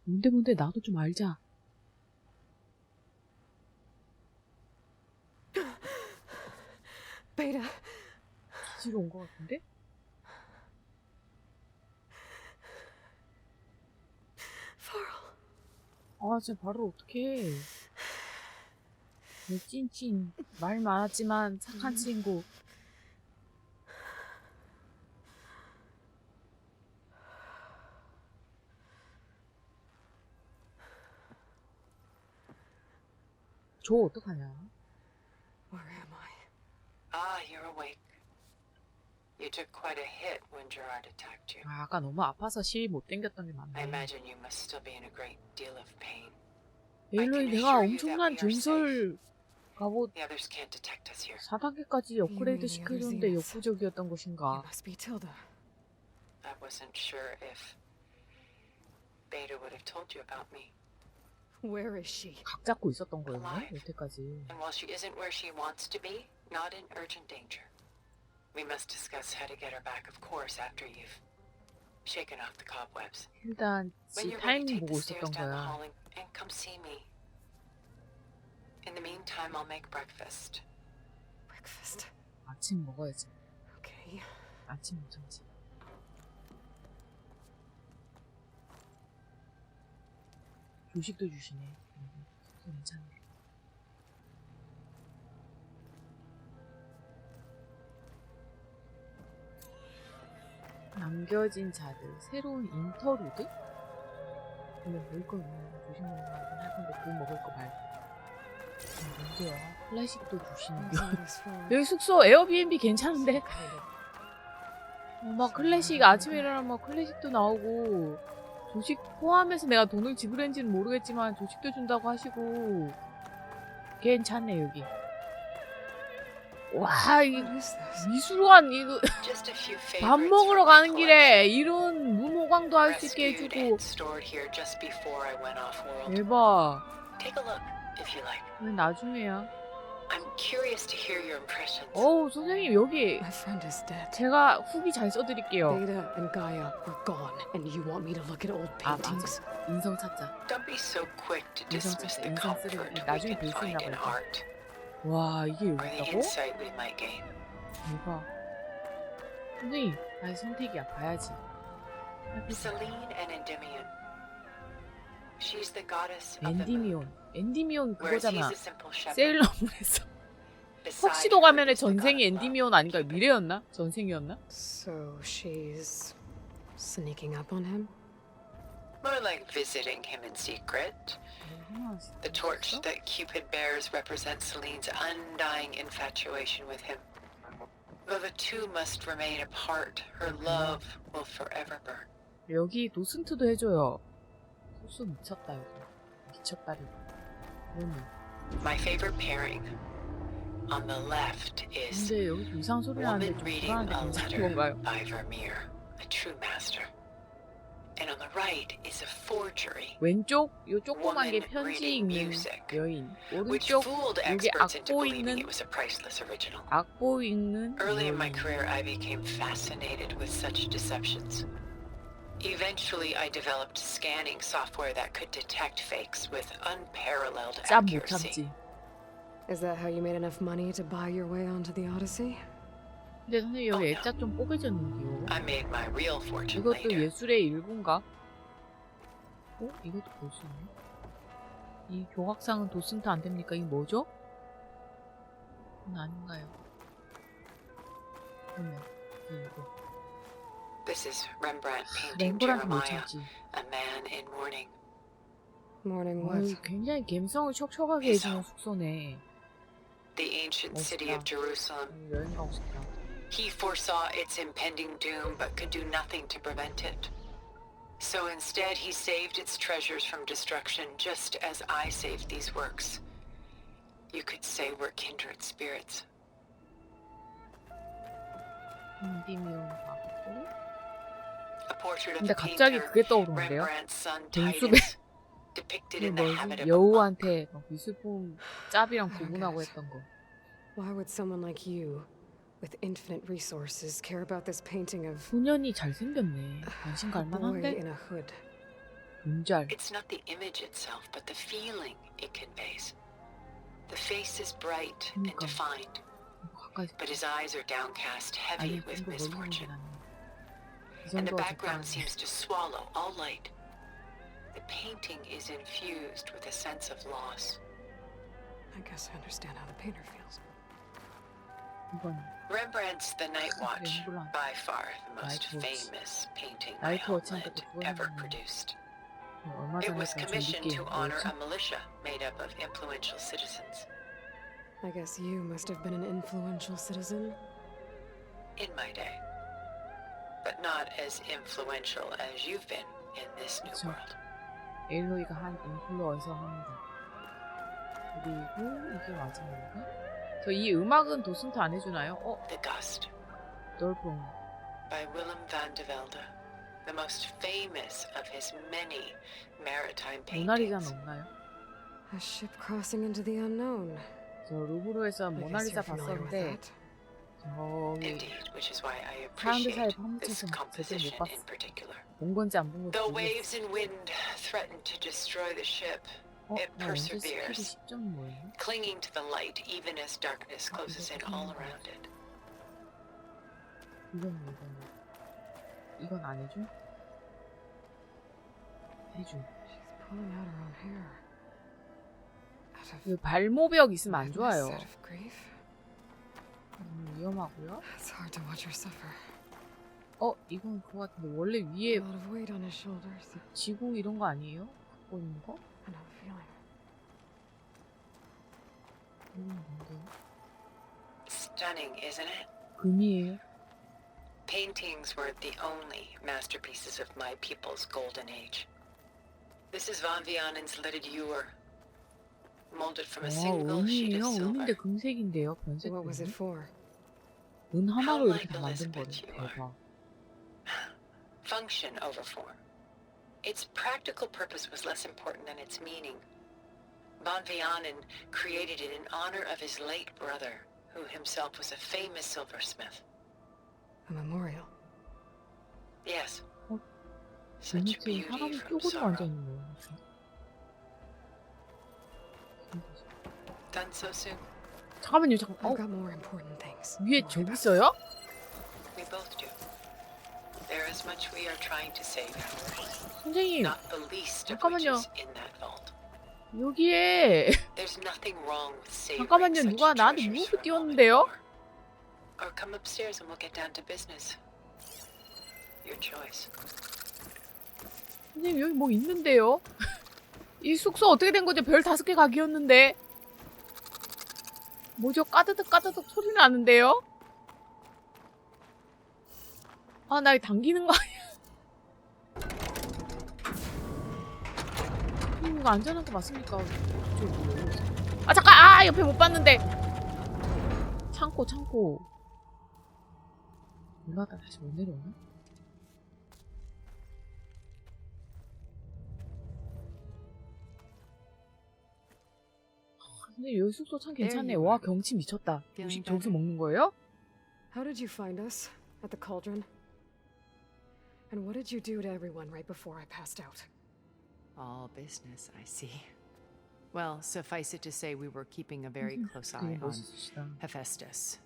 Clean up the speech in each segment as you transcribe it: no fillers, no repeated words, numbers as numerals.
뭔데 나도 좀 알자. 베이타. 기지로 온 것 같은데? 아 진짜 바로 어떡해. 내 찐찐 말 많았지만 착한 친구. 저 어떡하냐. Where am I? Ah, you're awake. You took quite a hit when Gerard attacked you. 아, 아까 너무 아파서 실 못 당겼던 게 I 맞네. imagine you must still be in a great deal of pain. 에일로이 내가 엄청난 전설 갑옷 The others can't detect us here. 4단계까지 업그레이드 시켜줬는데 역부족이었던 You 것인가. must be Tilda. I wasn't sure if Beta would have told you about me. Where is she? 각 잡고 있었던 거였네, 여태까지. And while she isn't where she wants to be, not in urgent danger. We must discuss how to get her back, of course, after you've shaken off the cobwebs. 일단 When 지 you're ready, 타이밍 take 보고 the stairs 있었던 down the 거야. hall and come see me. In the meantime, I'll make breakfast. Breakfast. 아침 먹어야지. Okay. 아침 못 참지. 조식도 주시네. 괜찮네. 남겨진 자들, 새로운 인터루드? 원래 먹을 거 있나? 조식 먹는 거 하긴 할 건데 그거 먹을 거 말고. 뭔데요? 클래식도 주시는 거. 여기 숙소 에어비앤비 괜찮은데? 막 클래식 아침에 일어나면 막 클래식도 나오고 조식 포함해서 내가 돈을 지불했는지는 모르겠지만 조식도 준다고 하시고 괜찮네 여기. 와 이 미술관 이거 Just a few 밥 favorites 먹으러 from my 가는 길에 collection. 이런 문호광도 할 수 있게 Rescued 해주고 and stored here just before I went off world. 대박. Take a look if you like. 왜 나중에야. I'm curious to hear your impressions. 어우 선생님 여기 My friend is dead. 제가 후기 잘 써드릴게요. Beta and Gaia are gone, and you want me to look at old 아 paintings? 맞아. 인성 찾자. Don't be so quick to dismiss the 인성 comfort 쓰레기. we 나중에 can 볼 수 있나 find in 봐요. art 와 이게 or the 여기다고? insight we might gain. 대박. 선생님 나의 선택이야. 봐야지. Selene and Endymion. She's the goddess of the moon, 엔디미온. 엔디미온 whereas he's 그거잖아. a simple shepherd. 세일러문에서 Beside 턱시도 her 가면의 is the god 전생이 of love. 엔디미온 아닌가요? 미래였나? 전생이었나? So she's sneaking up on him? More like visiting him in secret. The torch that Cupid bears represents Selene's undying infatuation with him. Though the two must remain apart, her love will forever burn. 여기 도슨트도 해줘요. 소스 미쳤다 여기. 미쳤다리. 그러네. My favorite pairing on the left is 근데 여기 이상 소리 나는데 woman 좀 reading 불안한데 a 괜찮은 letter 건가요? by Vermeer, a true master. And on the right is a forgery, 왼쪽 요 조그만 게 Woman 편지 reading 읽는 music, 여인. which 오른쪽 fooled 여기 experts into 악보 believing 읽는 it was a priceless original. 악보 읽는 Early in my 여인. career, I became fascinated with such deceptions. Eventually, I developed scanning software that could detect fakes with unparalleled 짬 못 accuracy. 참지. Is that how you made enough money to buy your way onto the Odyssey? 근데 선생님 여기 액자 좀 뽀개졌는데요. I made my real fortune 이것도 later. 예술의 일부인가? 어? 이것도 볼 수 있네. 이 조각상은 도슨트 안 됩니까? 이게 뭐죠? 이건 아닌가요? 그러면 이거 This is Rembrandt painting 렘브란트 못 Jeremiah, 참지. a man in mourning. Morning 어이, what? 굉장히 감성을 촉촉하게 해주는 숙소네. The ancient city of Jerusalem. 여행 가고 싶다. He foresaw its impending doom but could do nothing to prevent it. So instead, he saved its treasures from destruction just as I saved these works. You could say we're kindred spirits. 인디미온 받고. A portrait of 근데 the 갑자기 painter, 그게 떠오르는데요? Rembrandt's son 뱅수배 Titus, depicted 그 in the habit 뭐지? of a monk. 여우한테 막 미술품 짭이랑 구분하고 했던 거. Why would someone like you, with infinite resources, care about this painting of 소년이 잘생겼네. 관심 a boy 갈만한데? in a hood? 분잘. It's not the image itself, but the feeling it conveys. The face is bright and 그러니까. defined, 가까이. but his eyes are downcast, heavy 아니, with 좀더 멀리 보는 게 misfortune. 낫네. 이 And the 정도가 background 적당해. seems to swallow all light. The painting is infused with a sense of loss. I guess I understand how the painter feels. 이건 Rembrandt's The Night Watch, 렘블란트. by far the most Night Watch. famous painting my 나이트 워치니까 homeland 또 ever 그거는 produced. 얼마 It 전에 was 했던 commissioned 좀비 to 게임 honor a 뭐였지? militia made up of influential citizens. I guess you must have been an influential citizen. In my day. But not as influential as you've been in this new 그쵸. world. 에일로이가 한 인플루언서 합니다. 그리고 이게 마지막인가? 저 이 음악은 도슨트 안 해주나요? The Gust 넓은. by Willem van de Velde, the most famous of his many maritime 모나리자는 paintings. 없나요? A ship crossing into the unknown. 저 루브르에서 I guess 모나리자 you're familiar with 봤었는데 that. 저기 Indeed, which is why I 사람들 사이에 appreciate 파묻혀서 this 제대로 못 composition 봤어. in particular. 본 건지 안 본 건지 Though 모르겠어. waves and wind threaten to destroy the ship, it 나 언제 스킬이 perseveres, 10점이 뭐예요? clinging to the light even as darkness closes in all around it. 이건 이건 안 해줘? 해줘. She's pulling out her own hair. Out of 이 발모벽 있으면 안 madness, 좋아요. out of grief. 위험하고요. It's hard to watch her suffer. 이건 그거 같은데 원래 A 위에 lot of weight on his shoulders. 지구 이런 거 아니에요? 갖고 있는 거? I know the feeling. 뭔데요? Stunning, isn't it? 금이에요? Paintings weren't the only masterpieces of my people's golden age. This is Van Vianen's leaded ewer, molded from a single sheet of 은이에요? silver. 은인데 금색인데요? 변색 What was it 때문에? for? 은 하나로 How 이렇게 다 like 만든 거네. Elizabeth you are. 대박. Function over form. Its practical purpose was less important than its meaning. Van Vianen created it in honor of his late brother, who himself was a famous silversmith. A memorial. Yes. 어? Such 진짜 beauty 사람이 from 쪼그려 sorrow. 앉아있는 거예요. Done so soon? 잠깐만요, 잠깐. I've got more important things. 위에 to worry 저기 about. 있어요? We both do. There is much we are trying to save, 선생님, not the least of which 잠깐만요. is in that vault. 여기에 There's nothing wrong with saving 잠깐만요, such 누가 나한테 treasures 무브 for a moment 띄웠는데요? more. Or come upstairs and we'll get down to business. Your choice. 선생님, 여기 뭐 있는데요? 이 숙소 어떻게 된 거죠? 별 5개 각이었는데. 뭐죠? 까드득 까드득 소리 나는데요? 나 당기는 거 아니야? 이거 안전한 거 맞습니까? 저기 뭐 열려 있어. 잠깐! 옆에 못 봤는데! 창고. 올라갔다 다시 못 내려오나? 근데 여기 숙소 참 괜찮네. 와, 경치 미쳤다. 혹시 저기서 먹는 거예요? How did you find us? At the cauldron? And what did you do to everyone right before I passed out? All business, I see. Well, suffice it to say we were keeping a very close eye 되게 on 멋있으시다. Hephaestus,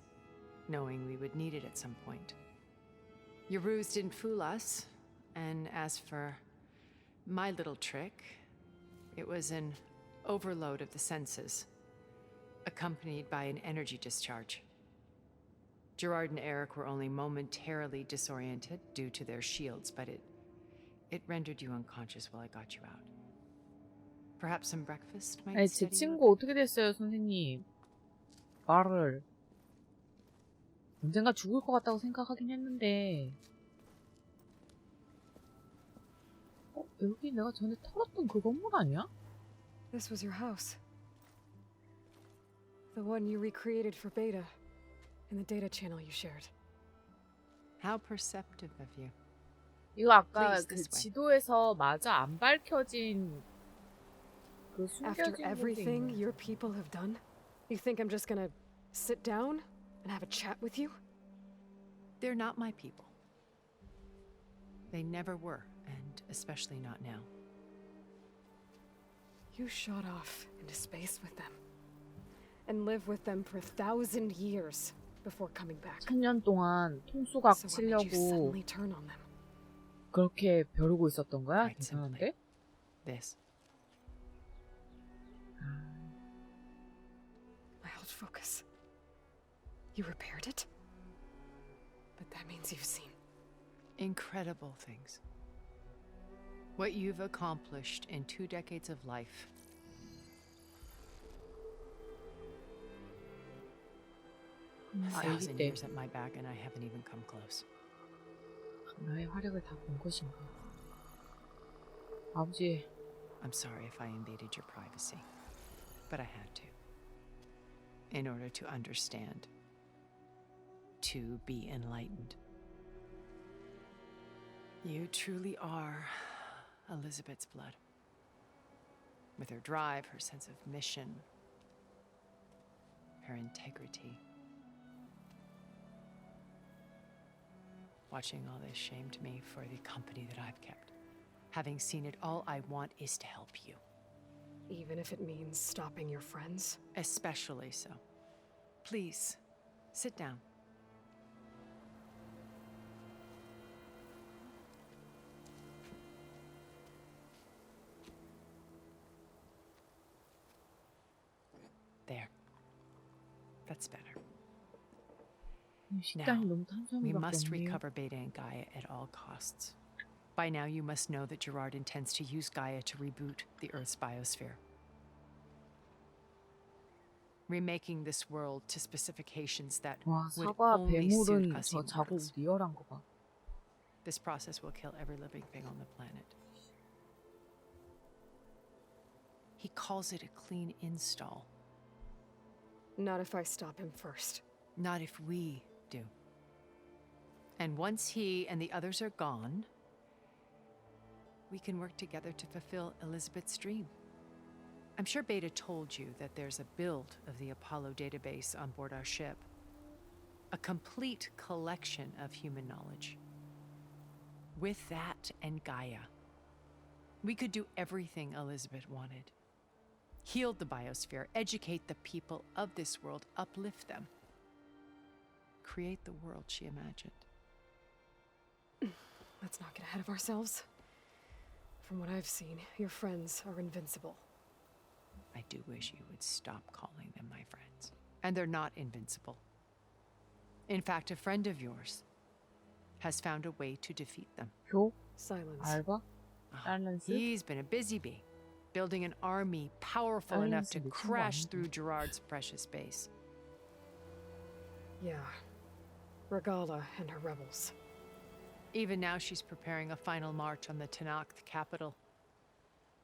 knowing we would need it at some point. Your ruse didn't fool us, and as for my little trick, it was an overload of the senses, accompanied by an energy discharge. Gerard and Eric were only momentarily disoriented due to their shields, but it rendered you unconscious while I got you out. Perhaps some breakfast might 아니, 제 steady you 친구 어떻게 됐어요, 선생님? 말을. 언젠가 죽을 것 같다고 생각하긴 했는데. 여기 내가 전에 털었던 그 건물 아니야? This was your house. The one you recreated for Beta, in the data channel you shared. How perceptive of you. 이거 아까 Please, 그 this way. 지도에서 마저 안 밝혀진 그 After 숨겨진 곳에 everything 있는 your people have done, you think I'm just gonna sit down and have a chat with you? They're not my people. They never were, and especially not now. You shot off into space with them. And lived with them for 1,000 years before coming back. 1000년 동안 통수각 So what made you 치려고 suddenly turn on them? 그렇게 벼르고 있었던 거야? Quite simply. 대단한데? This. My old focus. You repaired it? But that means you've seen. Incredible things. What you've accomplished in 2 decades of life. 아기 1,000 때 years at my back and I haven't even come close. 나의 활약을 다 본 것인가? 아버지, I'm sorry if I invaded your privacy, but I had to. In order to understand. To be enlightened. You truly are Elizabeth's blood. With her drive, her sense of mission, her integrity. Watching all this shamed me for the company that I've kept. Having seen it, all I want is to help you. Even if it means stopping your friends? Especially so. Please, sit down. There. That's better. 식단이 너무 We 탄수화물밖에 must 없네요. recover Beta and Gaia at all costs. By now, you must know that Gerard intends to use Gaia to reboot the Earth's biosphere. Remaking this world to specifications that 와, would 사과 only suit 배물은 us 저 자국 immortals. 리얼한 거 봐. This process will kill every living thing on the planet. He calls it a clean install. Not if I stop him first. Not if we do. And once he and the others are gone, we can work together to fulfill Elizabeth's dream. I'm sure Beta told you that there's a build of the Apollo database on board our ship. A complete collection of human knowledge. With that and Gaia, we could do everything Elizabeth wanted. Heal the biosphere, educate the people of this world, uplift them. Create the world she imagined. Let's not get ahead of ourselves. From what I've seen, your friends are invincible. I do wish you would stop calling them my friends. And they're not invincible. In fact, a friend of yours has found a way to defeat them. 교? Silence. 알바? 사일런스? He's been a busy bee, building an army powerful enough to 사일런스 내 친구 crash 아닌데. through Gerard's precious base. Yeah. Regala and her rebels. Even now, she's preparing a final march on the Tanakh capital.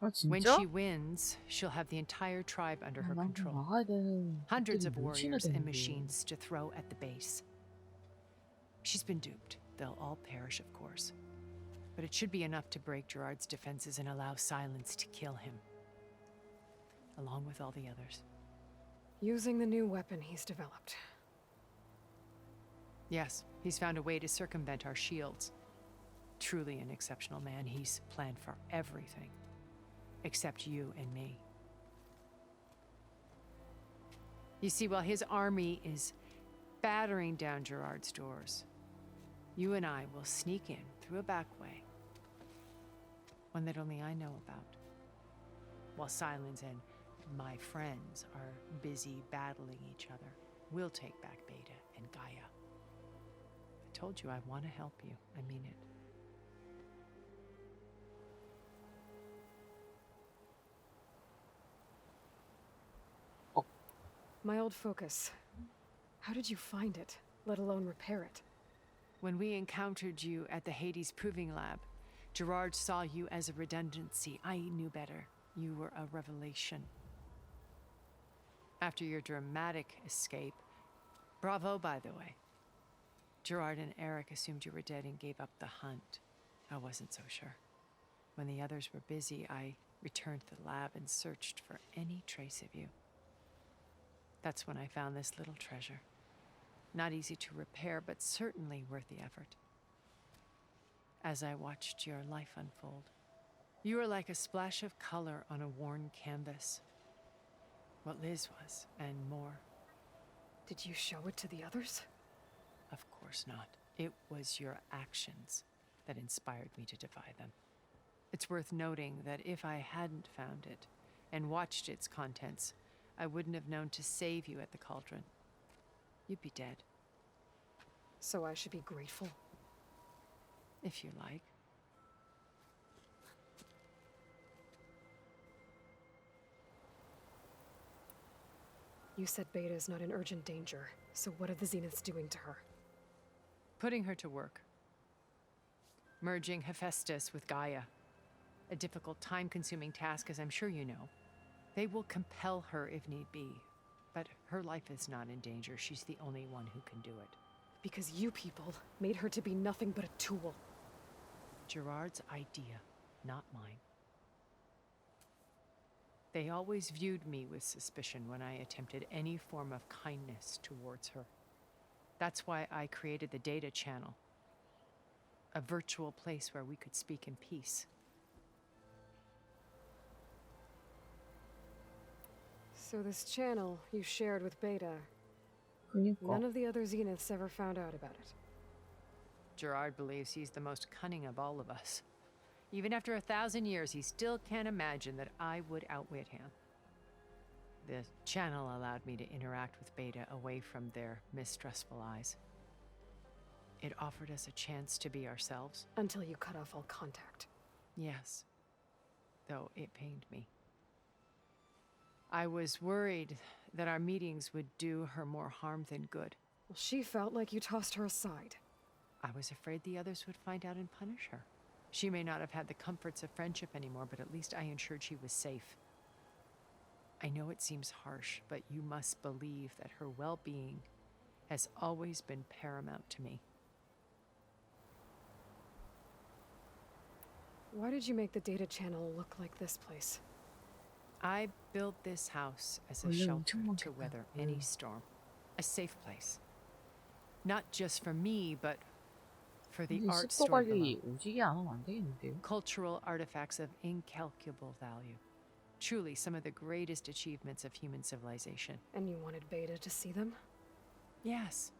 아, When 진짜? she wins, she'll have the entire tribe under her 난 control. 나가야 되는 Hundreds 것들이 of 뭉치나 warriors and 되는데. machines to throw at the base. She's been duped. They'll all perish, of course. But it should be enough to break Gerard's defenses and allow Silence to kill him. Along with all the others. Using the new weapon he's developed. Yes, he's found a way to circumvent our shields. Truly an exceptional man. He's planned for everything. Except you and me. You see, while his army is battering down Gerard's doors, you and I will sneak in through a back way. One that only I know about. While Silence and my friends are busy battling each other, we'll take back Beta and Gaia. I told you I want to help you. I mean it. My old focus. How did you find it, let alone repair it? When we encountered you at the Hades Proving Lab, Gerard saw you as a redundancy. I knew better. You were a revelation. After your dramatic escape, bravo, by the way. Gerard and Eric assumed you were dead and gave up the hunt. I wasn't so sure. When the others were busy, I returned to the lab and searched for any trace of you. That's when I found this little treasure. Not easy to repair, but certainly worth the effort. As I watched your life unfold, You are like a splash of color on a worn canvas. What Liz was, and more. Did you show it to the others? Of course not. It was your actions that inspired me to defy them. It's worth noting that if I hadn't found it and watched its contents, I wouldn't have known to save you at the cauldron. You'd be dead, So I should be grateful. if you like. You said Beta is not in urgent danger, so what are the Zeniths doing to her? Putting her to work. Merging Hephaestus with Gaia. A difficult, time-consuming task, as I'm sure you know. They will compel her if need be. But her life is not in danger. She's the only one who can do it. Because you people made her to be nothing but a tool. Gerard's idea, not mine. They always viewed me with suspicion when I attempted any form of kindness towards her. That's why I created the data channel. A virtual place where we could speak in peace. So this channel you shared with Beta, 그니까. none of the other Zeniths ever found out about it. Gerard believes he's the most cunning of all of us. Even after 1,000 years, he still can't imagine that I would outwit him. The channel allowed me to interact with Beta away from their mistrustful eyes. It offered us a chance to be ourselves. Until you cut off all contact. Yes, though it pained me. I was worried that our meetings would do her more harm than good. Well, she felt like you tossed her aside. I was afraid the others would find out and punish her. She may not have had the comforts of friendship anymore, but at least I ensured she was safe. I know it seems harsh, but you must believe that her well-being has always been paramount to me. Why did you make the data channel look like this place? I built this house as a 원래 shelter 엄청 to 많겠다. weather any storm. A safe place. Not just for me, but for the 근데 art 습도 stored 관리 below. 오지게 안 하면 안 되겠는데요? Cultural artifacts of incalculable value. Truly some of the greatest achievements of human civilization. And you wanted Beta to see them? Yes.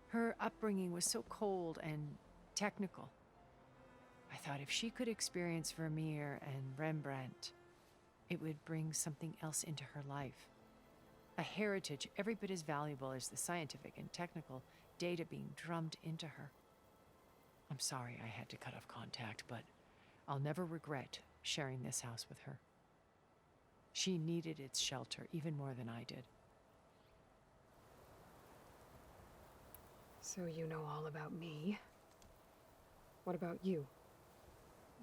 Her upbringing was so cold and technical. I thought if she could experience Vermeer and Rembrandt, it would bring something else into her life. A heritage every bit as valuable as the scientific and technical data being drummed into her. I'm sorry I had to cut off contact, but I'll never regret sharing this house with her. She needed its shelter even more than I did. So you know all about me. What about you?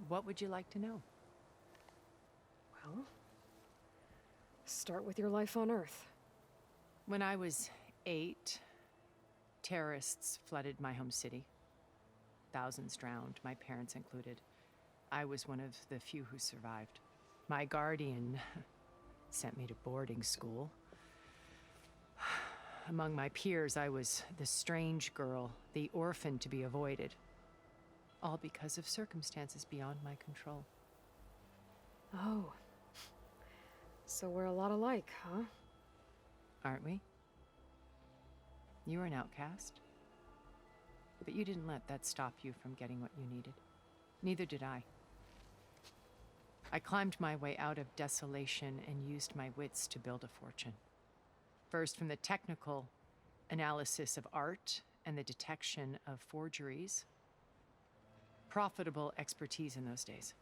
What would you like to know? Well, start with your life on Earth. When I was 8, terrorists flooded my home city. Thousands drowned, my parents included. I was one of the few who survived. My guardian sent me to boarding school. Among my peers, I was the strange girl, the orphan to be avoided. All because of circumstances beyond my control. Oh. So we're a lot alike, huh? Aren't we? You were an outcast. But you didn't let that stop you from getting what you needed. Neither did I. I climbed my way out of desolation and used my wits to build a fortune. First, from the technical analysis of art and the detection of forgeries. Profitable expertise in those days.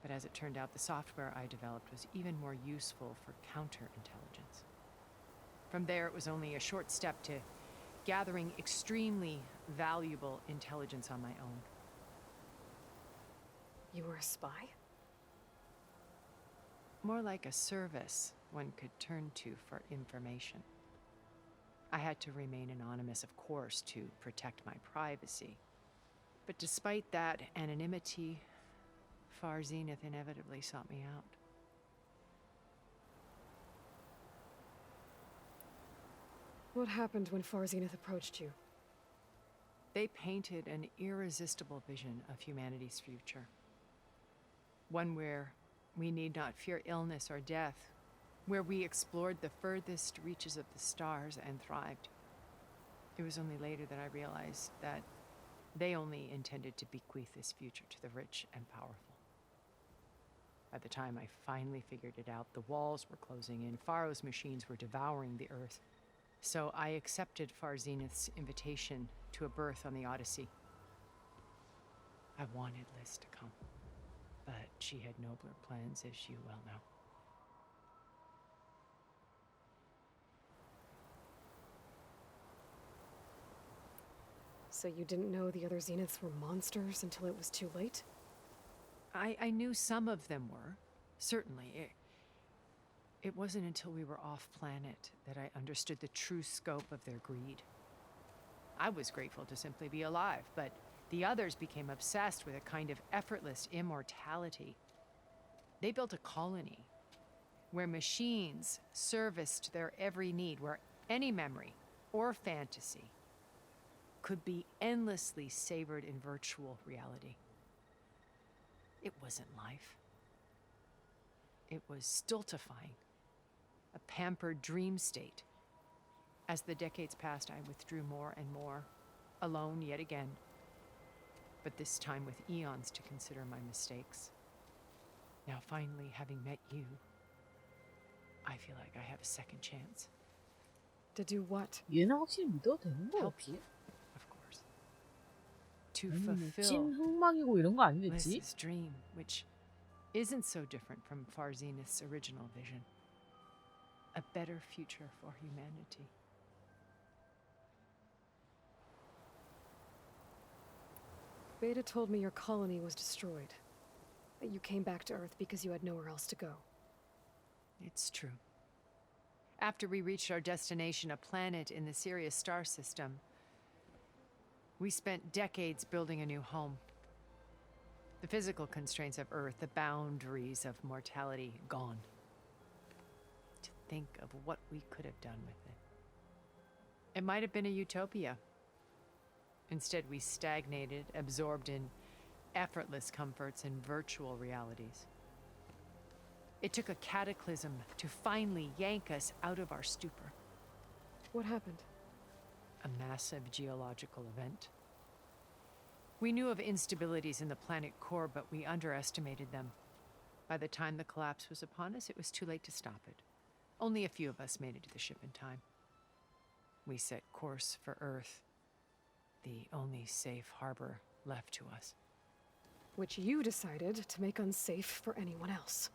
But as it turned out, the software I developed was even more useful for counterintelligence. From there, it was only a short step to gathering extremely valuable intelligence on my own. You were a spy? More like a service one could turn to for information. I had to remain anonymous, of course, to protect my privacy. But despite that anonymity, Far Zenith inevitably sought me out. What happened when Far Zenith approached you? They painted an irresistible vision of humanity's future. one where we need not fear illness or death, where we explored the furthest reaches of the stars and thrived. It was only later that I realized that they only intended to bequeath this future to the rich and powerful. By the time I finally figured it out, the walls were closing in, Pharaoh's machines were devouring the earth. So I accepted Far Zenith's invitation to a berth on the Odyssey. I wanted Liz to come, but she had nobler plans, as you well know. So you didn't know the other Zeniths were monsters until it was too late? I knew some of them were, certainly. It wasn't until we were off-planet that I understood the true scope of their greed. I was grateful to simply be alive, but the others became obsessed with a kind of effortless immortality. They built a colony where machines serviced their every need, where any memory or fantasy could be endlessly savored in virtual reality. It wasn't life. It was stultifying, a pampered dream state. As the decades passed, I withdrew more and more, alone yet again, but this time with eons to consider my mistakes. Now, finally, having met you, I feel like I have a second chance. To do what? 얘는 확실히 믿어도 되는 Help 거였지? you, of course. To 아니 뭐 fulfill 찐흑막이고 이런 거 아니겠지? Liz's dream, which isn't so different from Far Zenith's original vision. A better future for humanity. Beta told me your colony was destroyed. That you came back to Earth because you had nowhere else to go. It's true. After we reached our destination, a planet in the Sirius star system, we spent decades building a new home. The physical constraints of Earth, the boundaries of mortality, gone. To think of what we could have done with it. It might have been a utopia. Instead, we stagnated, absorbed in effortless comforts and virtual realities. It took a cataclysm to finally yank us out of our stupor. What happened? A massive geological event. We knew of instabilities in the planet core, but we underestimated them. By the time the collapse was upon us, it was too late to stop it. Only a few of us made it to the ship in time. We set course for Earth, the only safe harbor left to us. Which you decided to make unsafe for anyone else.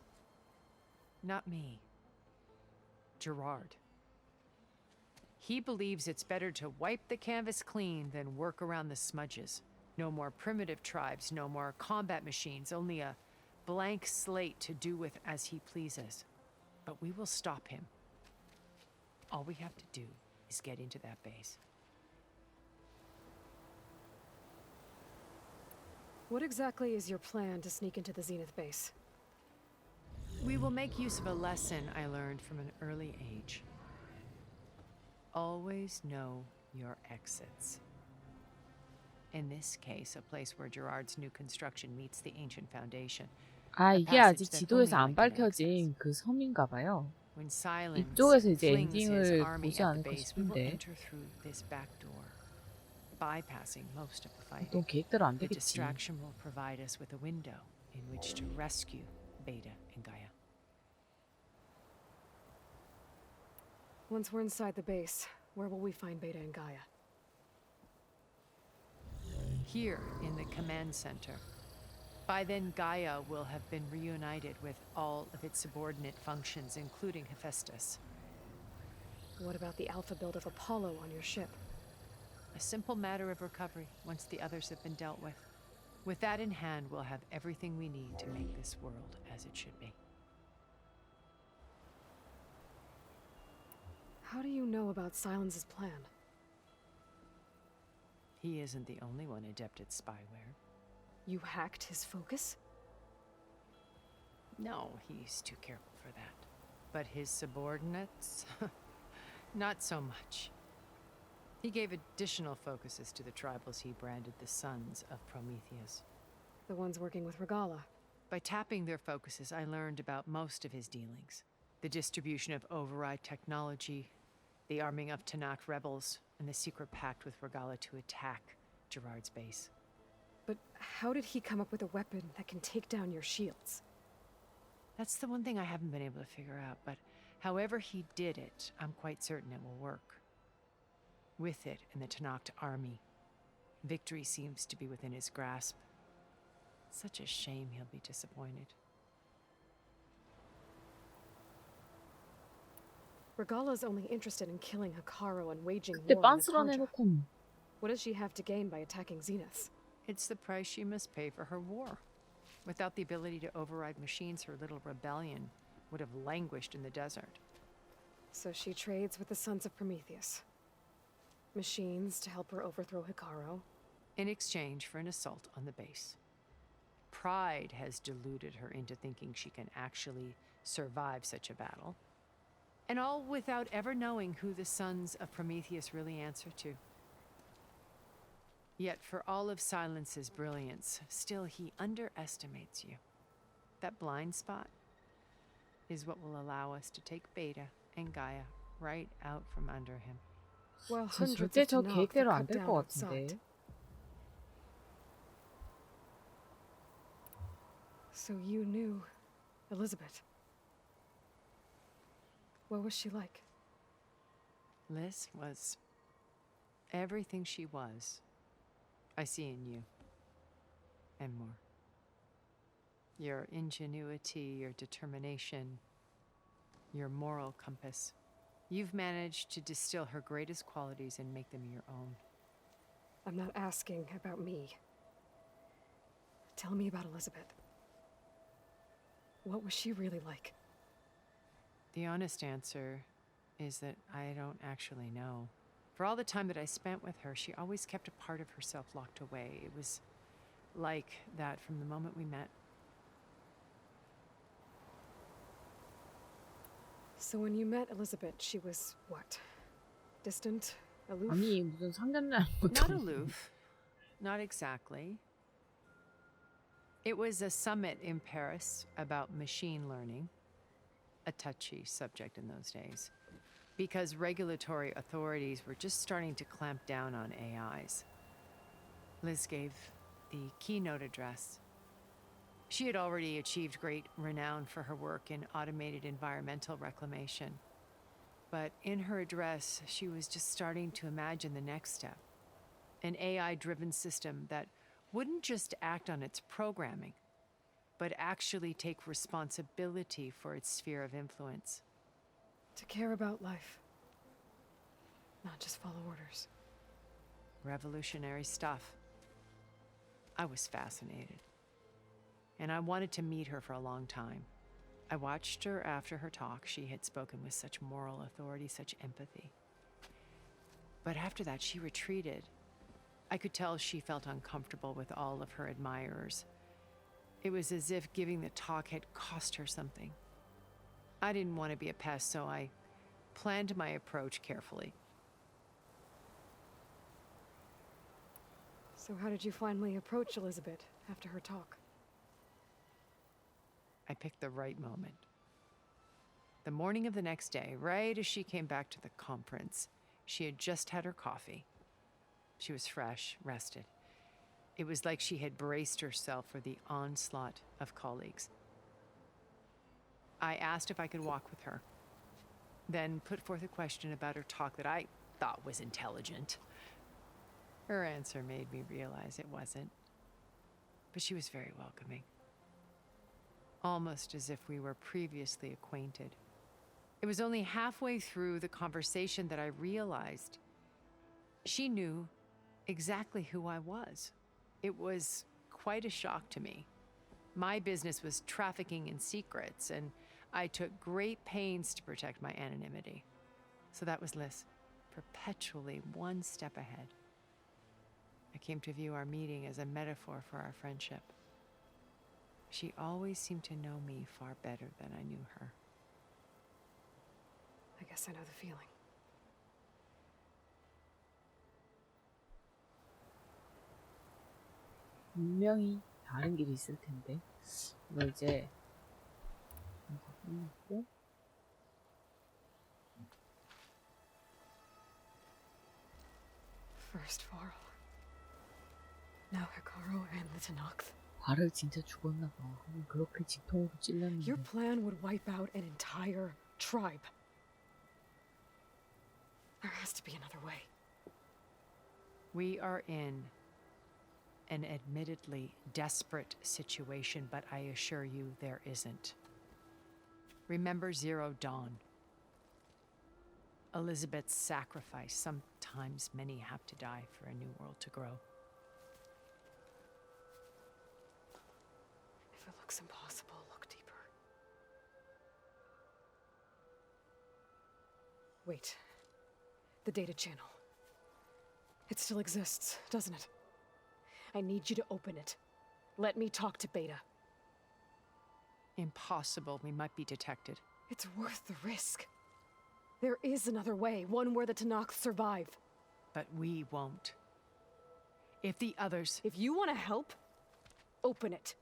Not me. Gerard. He believes it's better to wipe the canvas clean than work around the smudges. No more primitive tribes, no more combat machines, only a blank slate to do with as he pleases. But we will stop him. All we have to do is get into that base. What exactly is your plan to sneak into the Zenith base? We will make use of a lesson I learned from an early age. Always know your exits. In this case, a place where Gerard's new construction meets the ancient foundation. 아, A 이게 passage 아직 that 지도에서 only 안 I can access. 밝혀진 그 섬인가 봐요. When Silence 이쪽에서 이제 flings his 엔딩을 army 보지 at the 않을까 base, we will 싶은데 enter through this back door, bypassing most of the fighting. 보통 계획대로 안 The 되겠지. distraction will provide us with a window in which to rescue Beta and Gaia. Once we're inside the base, where will we find Beta and Gaia? Here in the command center. By then, Gaia will have been reunited with all of its subordinate functions, including Hephaestus. What about the alpha build of Apollo on your ship? A simple matter of recovery once the others have been dealt with. With that in hand, we'll have everything we need to make this world as it should be. How do you know about Silence's plan? He isn't the only one adept at spyware. You hacked his focus? No, he's too careful for that. But his subordinates? Not so much. He gave additional focuses to the tribals he branded the sons of Prometheus. The ones working with Regala. By tapping their focuses, I learned about most of his dealings. The distribution of override technology, the arming of Tanakh rebels, and the secret pact with Regala to attack Gerard's base. But how did he come up with a weapon that can take down your shields? That's the one thing I haven't been able to figure out, but however he did it, I'm quite certain it will work. With it and the Tanakh army, victory seems to be within his grasp. Such a shame he'll be disappointed. Regala's only interested in killing Hikaru and waging 그때 war on the 빤스런 Kharja. 해놓고 What does she have to gain by attacking Zenith? It's the price she must pay for her war. Without the ability to override machines, her little rebellion would have languished in the desert. So she trades with the Sons of Prometheus. Machines to help her overthrow Hikaru. In exchange for an assault on the base. Pride has deluded her into thinking she can actually survive such a battle. And all without ever knowing who the Sons of Prometheus really answer to. Yet for all of Silence's brilliance, still he underestimates you. That blind spot is what will allow us to take Beta and Gaia right out from under him. Well, 저 hundreds 절대 of 저 Tanakh 계획대로 were 안 cut 될 down 것 outside. 같은데. So you knew Elizabeth. What was she like? Liz was everything she was. I see in you. And more. Your ingenuity, your determination, your moral compass. You've managed to distill her greatest qualities and make them your own. I'm not asking about me. Tell me about Elizabeth. What was she really like? The honest answer is that I don't actually know. For all the time that I spent with her, she always kept a part of herself locked away. It was like that from the moment we met. So when you met Elizabeth, she was what? Distant? Aloof? 아니 무슨 상견례 Not aloof. Not exactly. It was a summit in Paris about machine learning, a touchy subject in those days, because regulatory authorities were just starting to clamp down on AIs. Liz gave the keynote address. She had already achieved great renown for her work in automated environmental reclamation. But in her address, she was just starting to imagine the next step, an AI-driven system that wouldn't just act on its programming, but actually take responsibility for its sphere of influence. To care about life. Not just follow orders. Revolutionary stuff. I was fascinated. And I wanted to meet her for a long time. I watched her after her talk. She had spoken with such moral authority, such empathy. But after that, she retreated. I could tell she felt uncomfortable with all of her admirers. It was as if giving the talk had cost her something. I didn't want to be a pest, so I planned my approach carefully. So how did you finally approach Elizabeth after her talk? I picked the right moment. The morning of the next day, right as she came back to the conference, she had just had her coffee. She was fresh, rested. It was like she had braced herself for the onslaught of colleagues. I asked if I could walk with her, then put forth a question about her talk that I thought was intelligent. Her answer made me realize it wasn't, but she was very welcoming. Almost as if we were previously acquainted. It was only halfway through the conversation that I realized she knew exactly who I was. It was quite a shock to me. My business was trafficking in secrets, and I took great pains to protect my anonymity. So that was Liz, perpetually one step ahead. I came to view our meeting as a metaphor for our friendship. She always seemed to know me far better than I knew her. I guess I know the feeling. 분명히 다른 길이 있을 텐데. 이거 이제 다 끝났고 First Varl. Now Hikaru and the Tenakth. 발을 진짜 죽었나 봐. 그렇게 직통으로 찔렀는데. Your plan would wipe out an entire tribe. There has to be another way. We are in an admittedly desperate situation, but I assure you there isn't. Remember Zero Dawn. Elizabeth's sacrifice. Sometimes many have to die for a new world to grow. If it looks impossible, look deeper. Wait. The data channel. It still exists, doesn't it? I need you to open it. Let me talk to Beta. Impossible. We might be detected. It's worth the risk. There is another way, one where the Tenakth survive. But we won't. If the others... If you want to help, open it.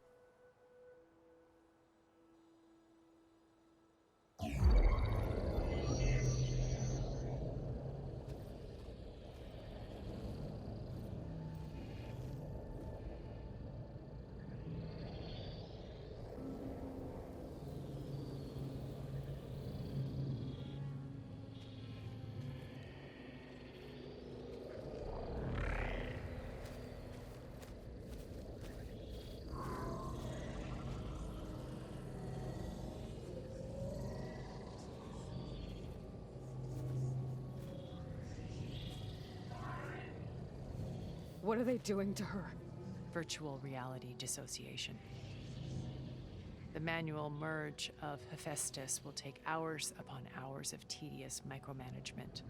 What are they doing to her? Virtual reality dissociation. The manual merge of Hephaestus will take hours upon hours of tedious micromanagement.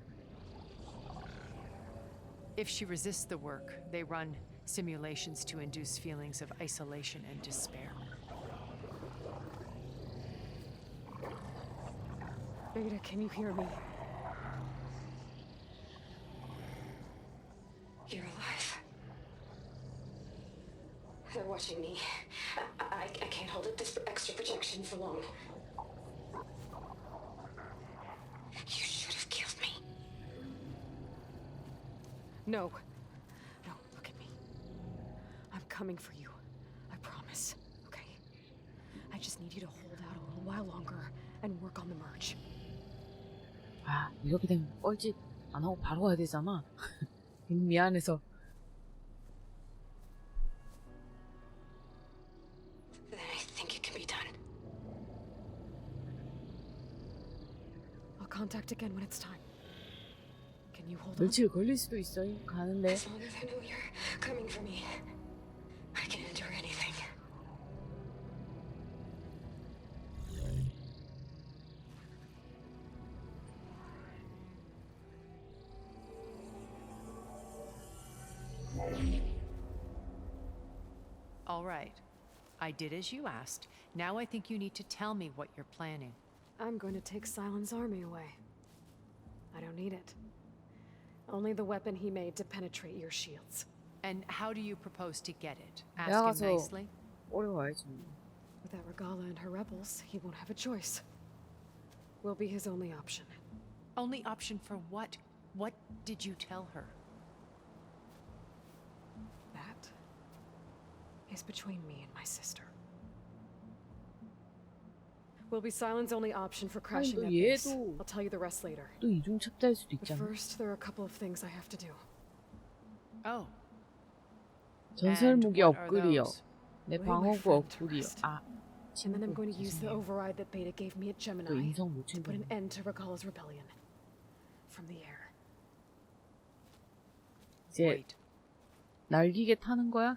If she resists the work, they run simulations to induce feelings of isolation and despair. Beta, can you hear me? You're alive. They're watching me. I can't hold up this extra protection for long. You should have killed me. No. No, look at me. I'm coming for you. I promise. Okay? I just need you to hold out a little while longer and work on the merge. 아, 이렇게 되면 뻘짓 안 하고 바로 가야 되잖아. 미안해서. Then I think it can be done. I'll contact again when it's time. Can you hold on? 며칠 걸릴 수도 있어요. 가는데. As long as I know you're coming for me, I can endure anything. All right. I did as you asked. Now I think you need to tell me what you're planning. I'm going to take Silent's army away. I don't need it. Only the weapon he made to penetrate your shields. And how do you propose to get it? 내가 Ask him 가서 nicely? 어려워야지. Without Regala and her rebels, he won't have a choice. We'll be his only option. Only option for what? What did you tell her? That is between me and my sister. Will be Silent's only option for crashing 또 that base. 얘도- I'll tell you the rest later. 또 이중첩자일 수도 But 있잖아. first, there are a couple of things I have to do. Oh. 전설무기 And what are 업글이요. those? 내 Lay my 방어구 friend to 업글이요. rest. 아, And then I'm 친구 going to use the 죄송해요. override that Beta gave me at 또 Gemini 인성 못 to put an 챙겼네. end to Regala's rebellion. From the air. 이제 Wait. 날기게 타는 거야?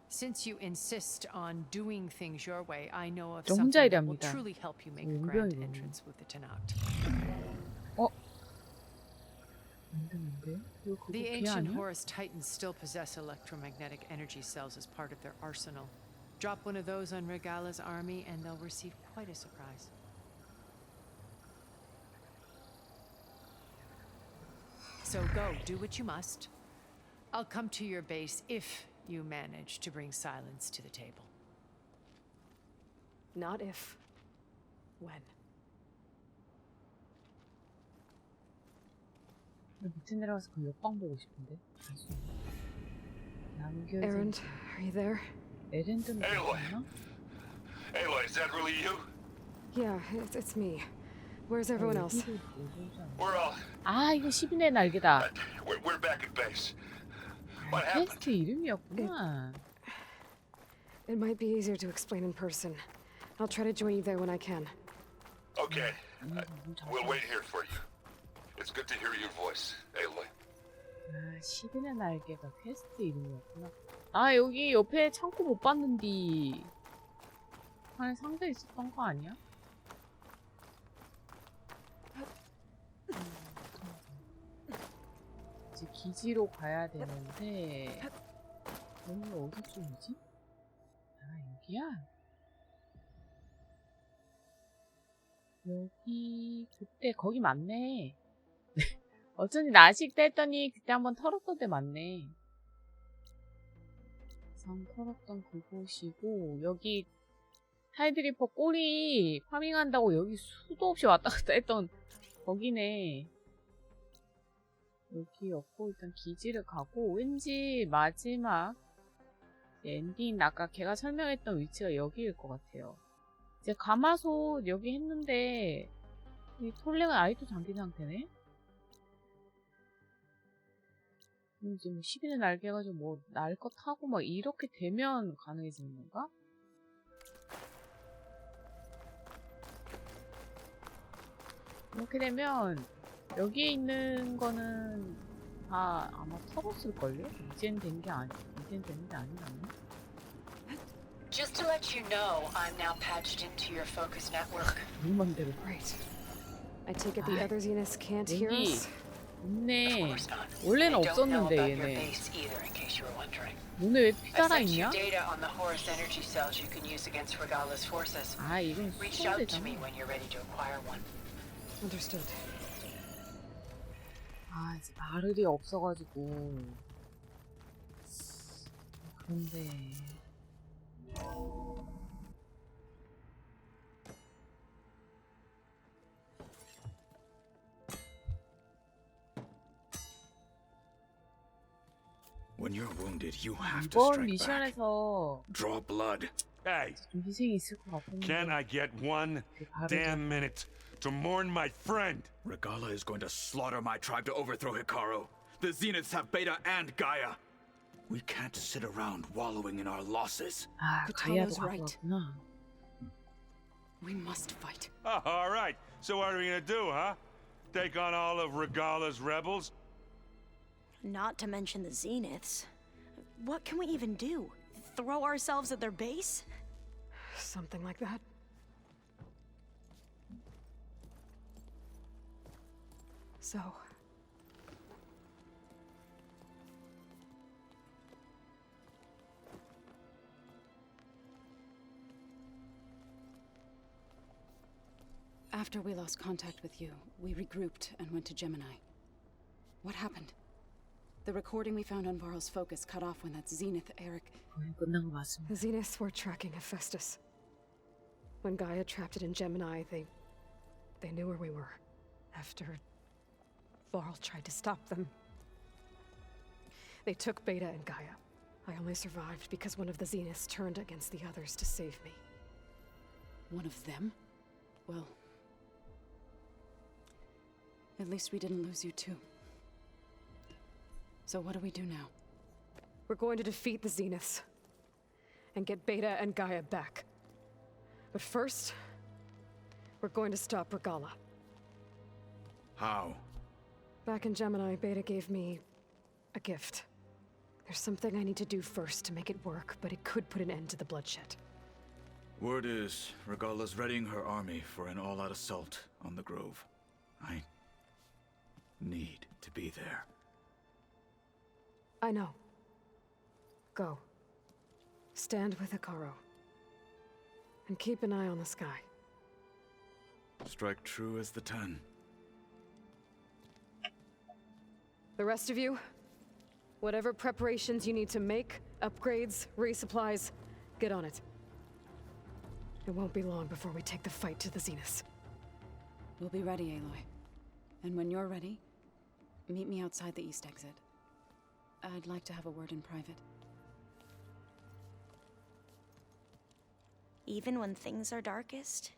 Since you insist on doing things your way, I know of 저 something 혼자 that will 일합니다. truly help you make a 용병이거든요. grand entrance with the Tenakth. 안 되는데? 이거 그거 The 비 ancient 아니야? Horus Titans still possess electromagnetic energy cells as part of their arsenal. Drop one of those on Regala's army and they'll receive quite a surprise. So go, do what you must. I'll come to your base if you manage to bring silence to the table. Not if. When. 밑에 내려가서 그 옆방 보고 싶은데. 남겨진. Erend, are you there? 에렌드는 괜찮나? Aloy, is that really you? Yeah, it's me. Where's everyone else? We're all... 아, 이거 10인의 날개다. We're back at base. What happened? 퀘스트 이름이었구나. It might be easier to explain in person. I'll try to join you there when I can. Okay. We'll wait here for you. It's good to hear your voice, Aloy. 아, 10인의 날개가 퀘스트 이름이었구나. 아, 여기 옆에 창고 못 봤는디. 안에 상자 있었던 거 아니야? 이제 기지로 가야 되는데 여기 어디쯤이지? 아, 여기야? 여기 그때 거기 맞네. 어쩐지 나식때 했더니 그때 한번 털었던 데 맞네. 선 털었던 그곳이고 여기 타이드리퍼 꼬리 파밍한다고 여기 수도 없이 왔다 갔다 했던 거기네. 여기였고 일단 기지를 가고 왠지 마지막 엔딩 아까 걔가 설명했던 위치가 여기일 것 같아요. 이제 가마솥 여기 했는데 이 톨레가 아직도 잠긴 상태네. 이제 뭐 10인의 날개 해가지고 뭐 날 거 타고 막 이렇게 되면 가능해지는 건가? 이렇게 되면 여기에 있는 거는 다 아마 털었을걸요? 이젠 된 게 이젠 되는 게 아니라네. Just to let you know, I'm now patched into your focus network. 네 맘대로. Right. I take it the other Zeniths can't hear 여기 us? 있네. Of course not. 원래는 They don't know 없었는데 about your 얘네. base either, in case you were wondering. 너네 왜 I 피달아 sent you 있냐? data on the Horus energy cells you can use against Regala's forces. 아 이건 Reach out to me 수소대잖아. when you're ready to acquire one. Understood. 아 이제 마를이 없어가지고 그런데 When you're wounded, you have to 이번 strike back. 미션에서 Draw blood. Hey, 좀 희생이 있을 것 같은데 can I get one damn minute to mourn my friend? Regala is going to slaughter my tribe to overthrow Hikaru. The Zeniths have Beta and Gaia. We can't sit around wallowing in our losses. 아 Katana's 가야도 right. 가져왔구나. We must fight. Oh, all right. So what are we gonna do, huh? Take on all of Regala's rebels? Not to mention the Zeniths. What can we even do? Throw ourselves at their base? Something like that. So, after we lost contact with you, we regrouped and went to Gemini. What happened? The recording we found on Varl's focus cut off when that Zenith Eric... 거의 끝난 것 같습니다. the Zeniths were tracking Hephaestus. When Gaia trapped it in Gemini, they knew where we were. After Varl tried to stop them. They took Beta and Gaia. I only survived because one of the Zeniths turned against the others to save me. One of them? Well... at least we didn't lose you too. So what do we do now? We're going to defeat the Zeniths and get Beta and Gaia back. But first, we're going to stop Regala. How? Back in Gemini, Beta gave me a gift. There's something I need to do first to make it work, but it could put an end to the bloodshed. Word is, Regala's readying her army for an all-out assault on the Grove. I need to be there. I know. Go. Stand with Hikaru. And keep an eye on the sky. Strike true as the 10. The rest of you, whatever preparations you need to make, upgrades, resupplies, get on it. It won't be long before we take the fight to the Zenith. We'll be ready, Aloy. And when you're ready, meet me outside the east exit. I'd like to have a word in private. Even when things are darkest,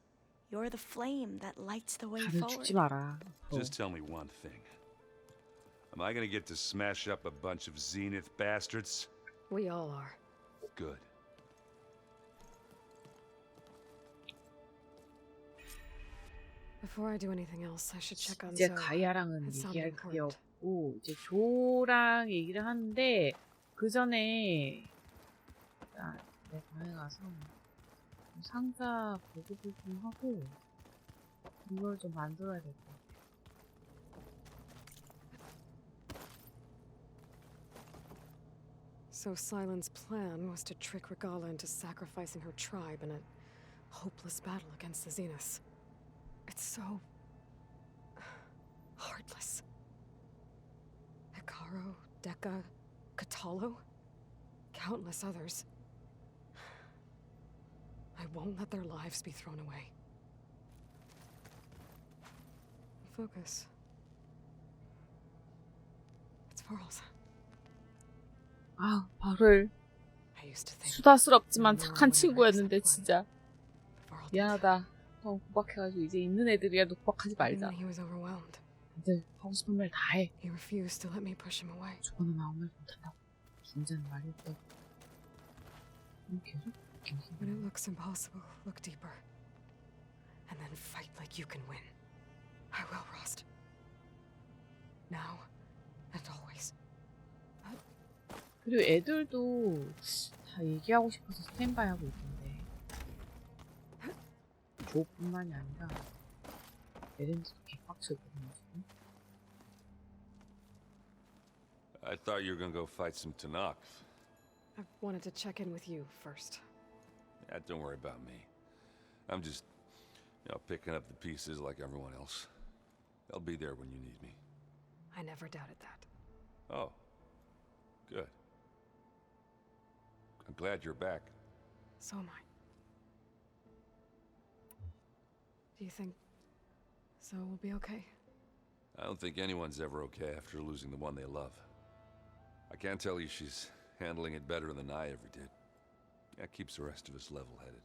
you're the flame that lights the way 다들 forward. 죽지 마라. Just tell me one thing. Am I gonna get to smash up a bunch of Zenith bastards? We all are. Good. Before I do anything else, I should check on 이제 Zoe. 가이아랑은 It's 얘기할 something 그게 important. 없고 이제 조랑 얘기를 하는데 그 전에 내 방에 가서 상자 보고를 좀 하고 이걸 좀 만들어야 될 것 같아. So Sylens' plan was to trick Regala into sacrificing her tribe in a hopeless battle against the Zeniths. It's so heartless. Hikaru, Dekka, Katalo, countless others. I won't let their lives be thrown away. Focus. It's Varl's. 아, 발을 I used to think 수다스럽지만 착한 친구였는데 진짜 미안하다. 형 구박해가지고 이제 있는 애들이라도 구박하지 말자. He was overwhelmed. 다들 하고 싶은 말 다 해. He refused to let me push him away. 저거는 아무 말 못한다고. 긴장은 말이 없다고. 계속 When it looks impossible, look deeper. And then fight like you can win. I will, Rost. Now and always. 그리고 애들도 다 얘기하고 싶어서 스탠바이 하고 있던데. 조뿐만이 아니라 에렌즈도 개빡쳤거든요 지금. I thought you were gonna go fight some Tanakh. I wanted to check in with you first. Yeah, don't worry about me. I'm just, picking up the pieces like everyone else. I'll be there when you need me. I never doubted that. Oh, good. I'm glad you're back. So am I. Do you think Zoe will be okay? I don't think anyone's ever okay after losing the one they love. I can't tell you she's handling it better than I ever did. That keeps the rest of us level-headed.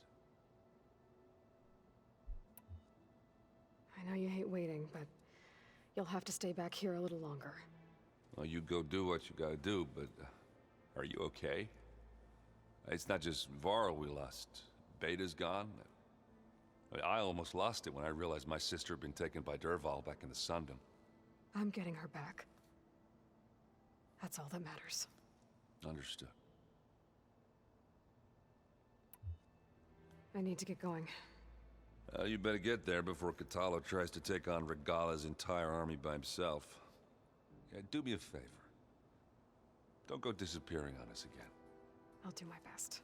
I know you hate waiting, but you'll have to stay back here a little longer. Well, you go do what you gotta do, but are you okay? It's not just Varl we lost. Beta's gone. I almost lost it when I realized my sister had been taken by Dervahl back in the Sundom. I'm getting her back. That's all that matters. Understood. I need to get going. You better get there before Katalo tries to take on Regala's entire army by himself. Yeah, do me a favor. Don't go disappearing on us again. I'll do my best.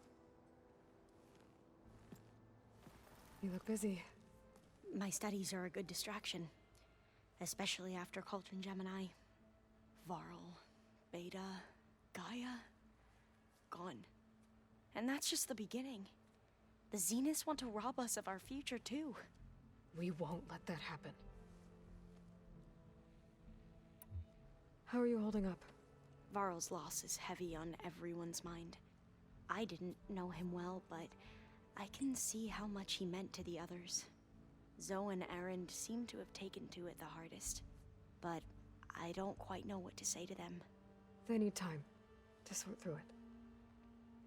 You look busy. My studies are a good distraction, especially after Cauldron Gemini. Varl, Beta, Gaia, gone. And that's just the beginning. The Zeniths want to rob us of our future, too. We won't let that happen. How are you holding up? Varl's loss is heavy on everyone's mind. I didn't know him well, but I can see how much he meant to the others. Zoe and Erend seem to have taken to it the hardest, but I don't quite know what to say to them. They need time to sort through it.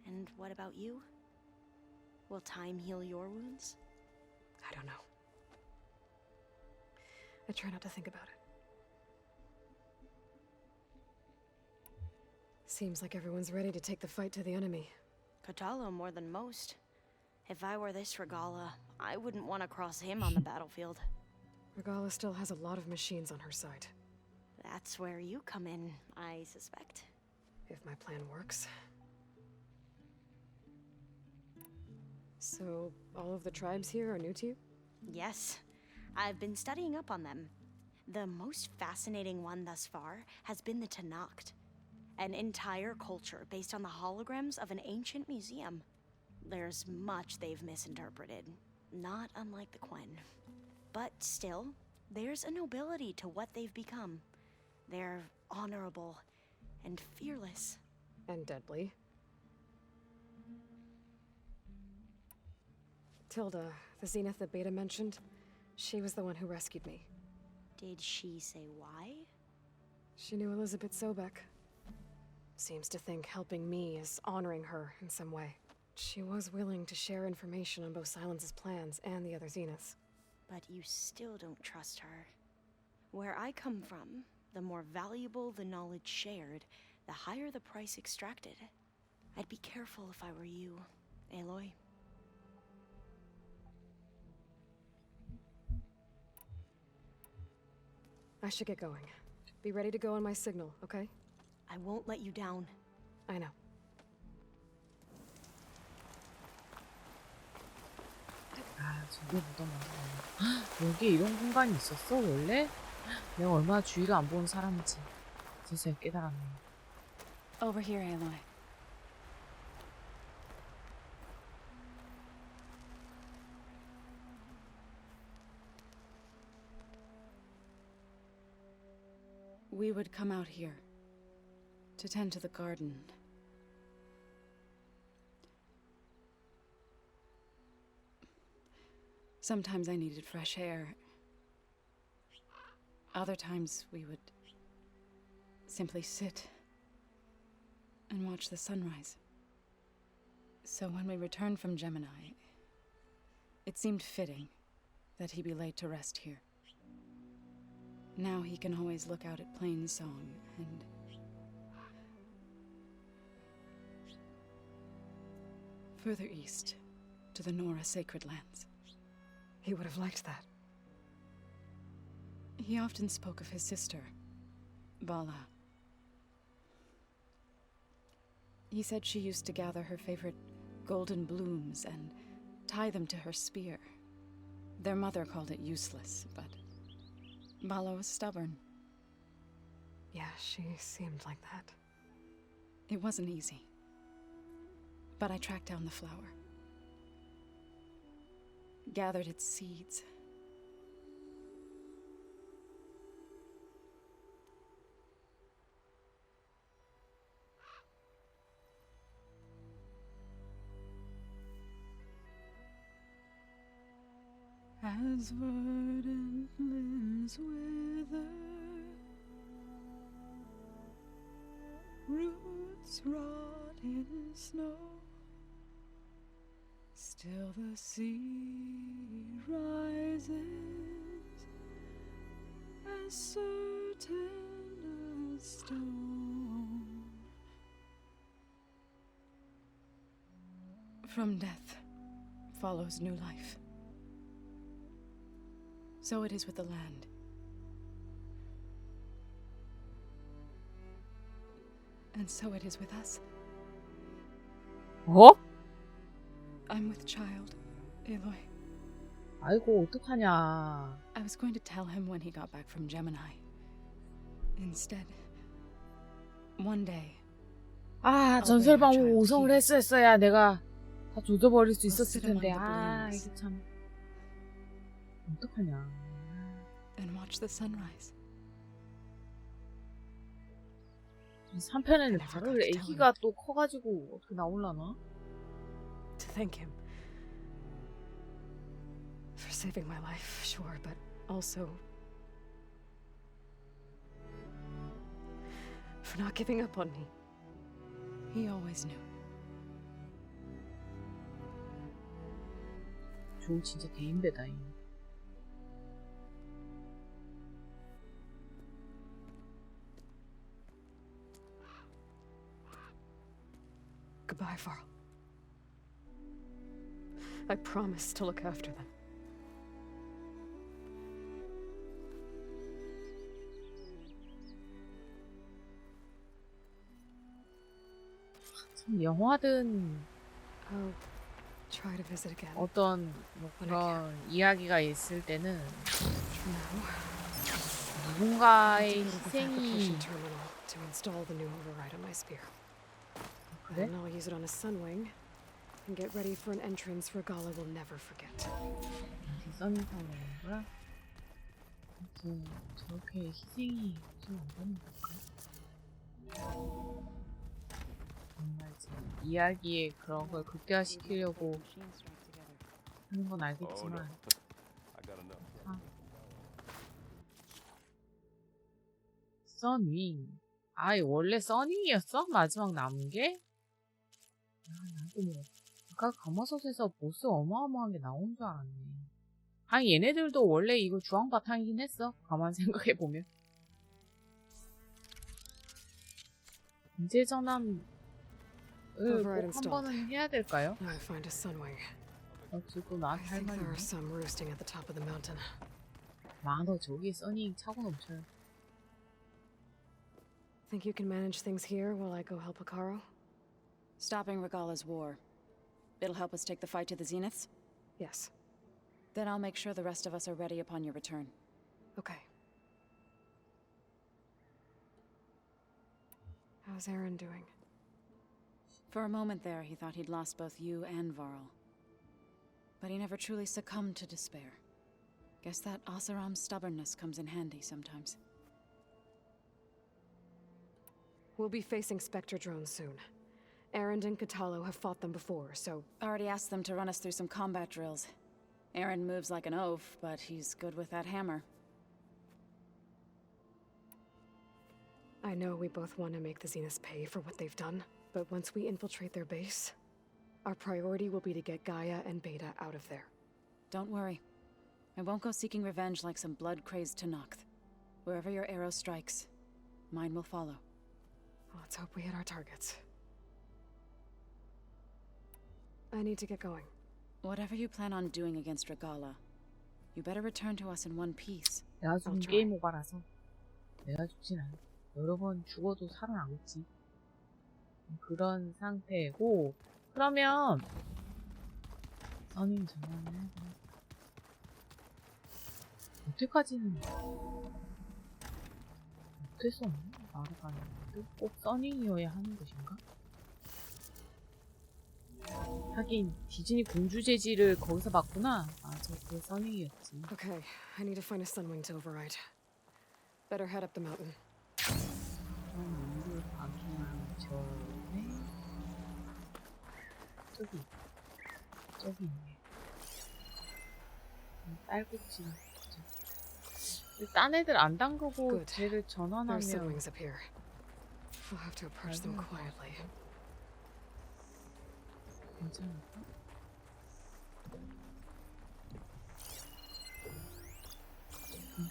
And what about you? Will time heal your wounds? I don't know. I try not to think about it. Seems like everyone's ready to take the fight to the enemy. Katalo more than most. If I were this Regala, I wouldn't want to cross him on the battlefield. Regala still has a lot of machines on her side. That's where you come in, I suspect. If my plan works. So, all of the tribes here are new to you? Yes, I've been studying up on them. The most fascinating one thus far has been the Tanakh, an entire culture based on the holograms of an ancient museum. There's much they've misinterpreted, not unlike the Quen. But still, there's a nobility to what they've become. They're honorable and fearless. And deadly. Tilda, the Zenith that Beta mentioned, she was the one who rescued me. Did she say why? She knew Elizabeth Sobek. Seems to think helping me is honoring her in some way. She was willing to share information on both Silence's plans and the other Zeniths. But you still don't trust her. Where I come from, the more valuable the knowledge shared, the higher the price extracted. I'd be careful if I were you, Aloy. I should get going. Be ready to go on my signal, okay? I won't let you down. I know. 아, 저게 묻어나네. 여기 이런 공간이 있었어, 원래? 내가 얼마나 주위를 안 보는 사람인지 이제서야 깨달았네. Over here, Aloy. We would come out here to tend to the garden. Sometimes I needed fresh air. Other times we would simply sit and watch the sunrise. So when we returned from Gemini, it seemed fitting that he be laid to rest here. Now he can always look out at Plainsong and... further east, to the Nora Sacred Lands. He would have liked that. He often spoke of his sister, Bala. He said she used to gather her favorite golden blooms and tie them to her spear. Their mother called it useless, but Bala was stubborn. Yeah, she seemed like that. It wasn't easy. But I tracked down the flower. Gathered its seeds. As verdant limbs wither, roots rot in snow, still the sea rises, as certain as stone. From death follows new life. So it is with the land. And so it is with us. 어? I'm with child, Aloy. 아이고, 어떡하냐. I was going to tell him when he got back from Gemini. Instead, one day, 아, 전설방울 5성을 했어야 내가 다 조져버릴 수 있었을 텐데. 아, 이거 참. 어떡하냐. and watch the sunrise. 3편에는 바로 애기가 또 커가지고 어떻게 나올라나? To thank him. For saving my life, sure, but also... for not giving up on me. He always knew. 조 진짜 대인배다잉. Goodbye, Varl. I promise to look after them. 참 영화든 I'll try to visit again. 어떤 뭐 그런 이야기가 있을 때는 누군가의 희생이 to install the new override on my spear. 그래? And I'll use it on a sunwing And get ready for an entrance Regala will never forget. 써니 타고 가는 거야? 아무튼 저렇게 희생이 좀 안 되는 걸까? 정말 지금 이야기에 그런 걸 극대화시키려고 하는 건 알겠지만 아. 써니 원래 써니였어? 마지막 남은 게? 나도 뭐 아까 가마솥에서 보스 어마어마하게 나온 줄 알았네. 얘네들도 원래 이거 주황 바탕이긴 했어. 가만 생각해보면. 인재 전환을 꼭 한 번은 해야 될까요? 지금 나한테 할 말이 있네. 너 저기에 써니 차고 넘쳐요. Think you can manage things here while I go help Akaro? Stopping Regala's war. It'll help us take the fight to the Zeniths? Yes. Then I'll make sure the rest of us are ready upon your return. Okay. How's Aaron doing? For a moment there, he thought he'd lost both you and Varl. But he never truly succumbed to despair. Guess that Oseram's stubbornness comes in handy sometimes. We'll be facing Spectre drones soon. Aaron and Katalo have fought them before, so... Already asked them to run us through some combat drills. Aaron moves like an oaf, but he's good with that hammer. I know we both want to make the Zeniths pay for what they've done, but once we infiltrate their base, our priority will be to get Gaia and Beta out of there. Don't worry. I won't go seeking revenge like some blood-crazed Tenakth. Wherever your arrow strikes, mine will follow. Let's hope we hit our targets. I need to get going. Whatever you plan on doing against Regala, you better return to us in one piece. 내가 죽은 게임 오바라서 내가 죽진 않아. 여러 번 죽어도 살아남겠지. 그런 상태고 그러면 써니 전화를 해야 돼. 여태까지는 못했었나? 나르가는 꼭 써니이어야 하는 것인가? 하긴 디즈니 공주 재질을 거기서 봤구나. 맞아, 그게 써니이었지. Okay, I need to find a sunwing to override. Better head up the mountain. 인물 가기 전에 저기 있네. 딸꾹질. 딴 애들 안 담그고 쟤를 전환하면 There's sunwings up here. We'll have to approach them quietly. 괜찮을까?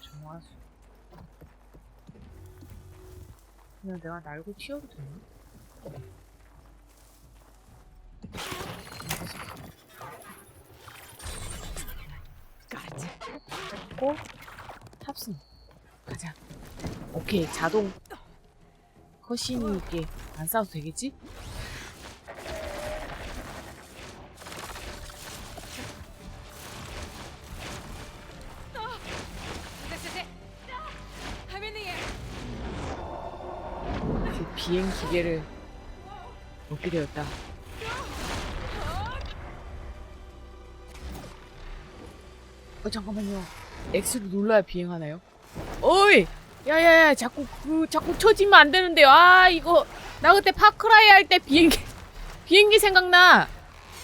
좋아서 그냥 내가 날고 튀어도 되나? 됐고 탑승 가자. 오케이, 자동 컷신이 있게 안 싸워도 되겠지? 비행 기계를 얻게 되었다. 잠깐만요. X를 눌러야 비행하나요? 어이! 야야야, 자꾸 쳐지면 안 되는데요. 이거 나 그때 파크라이 할 때 비행기 생각나.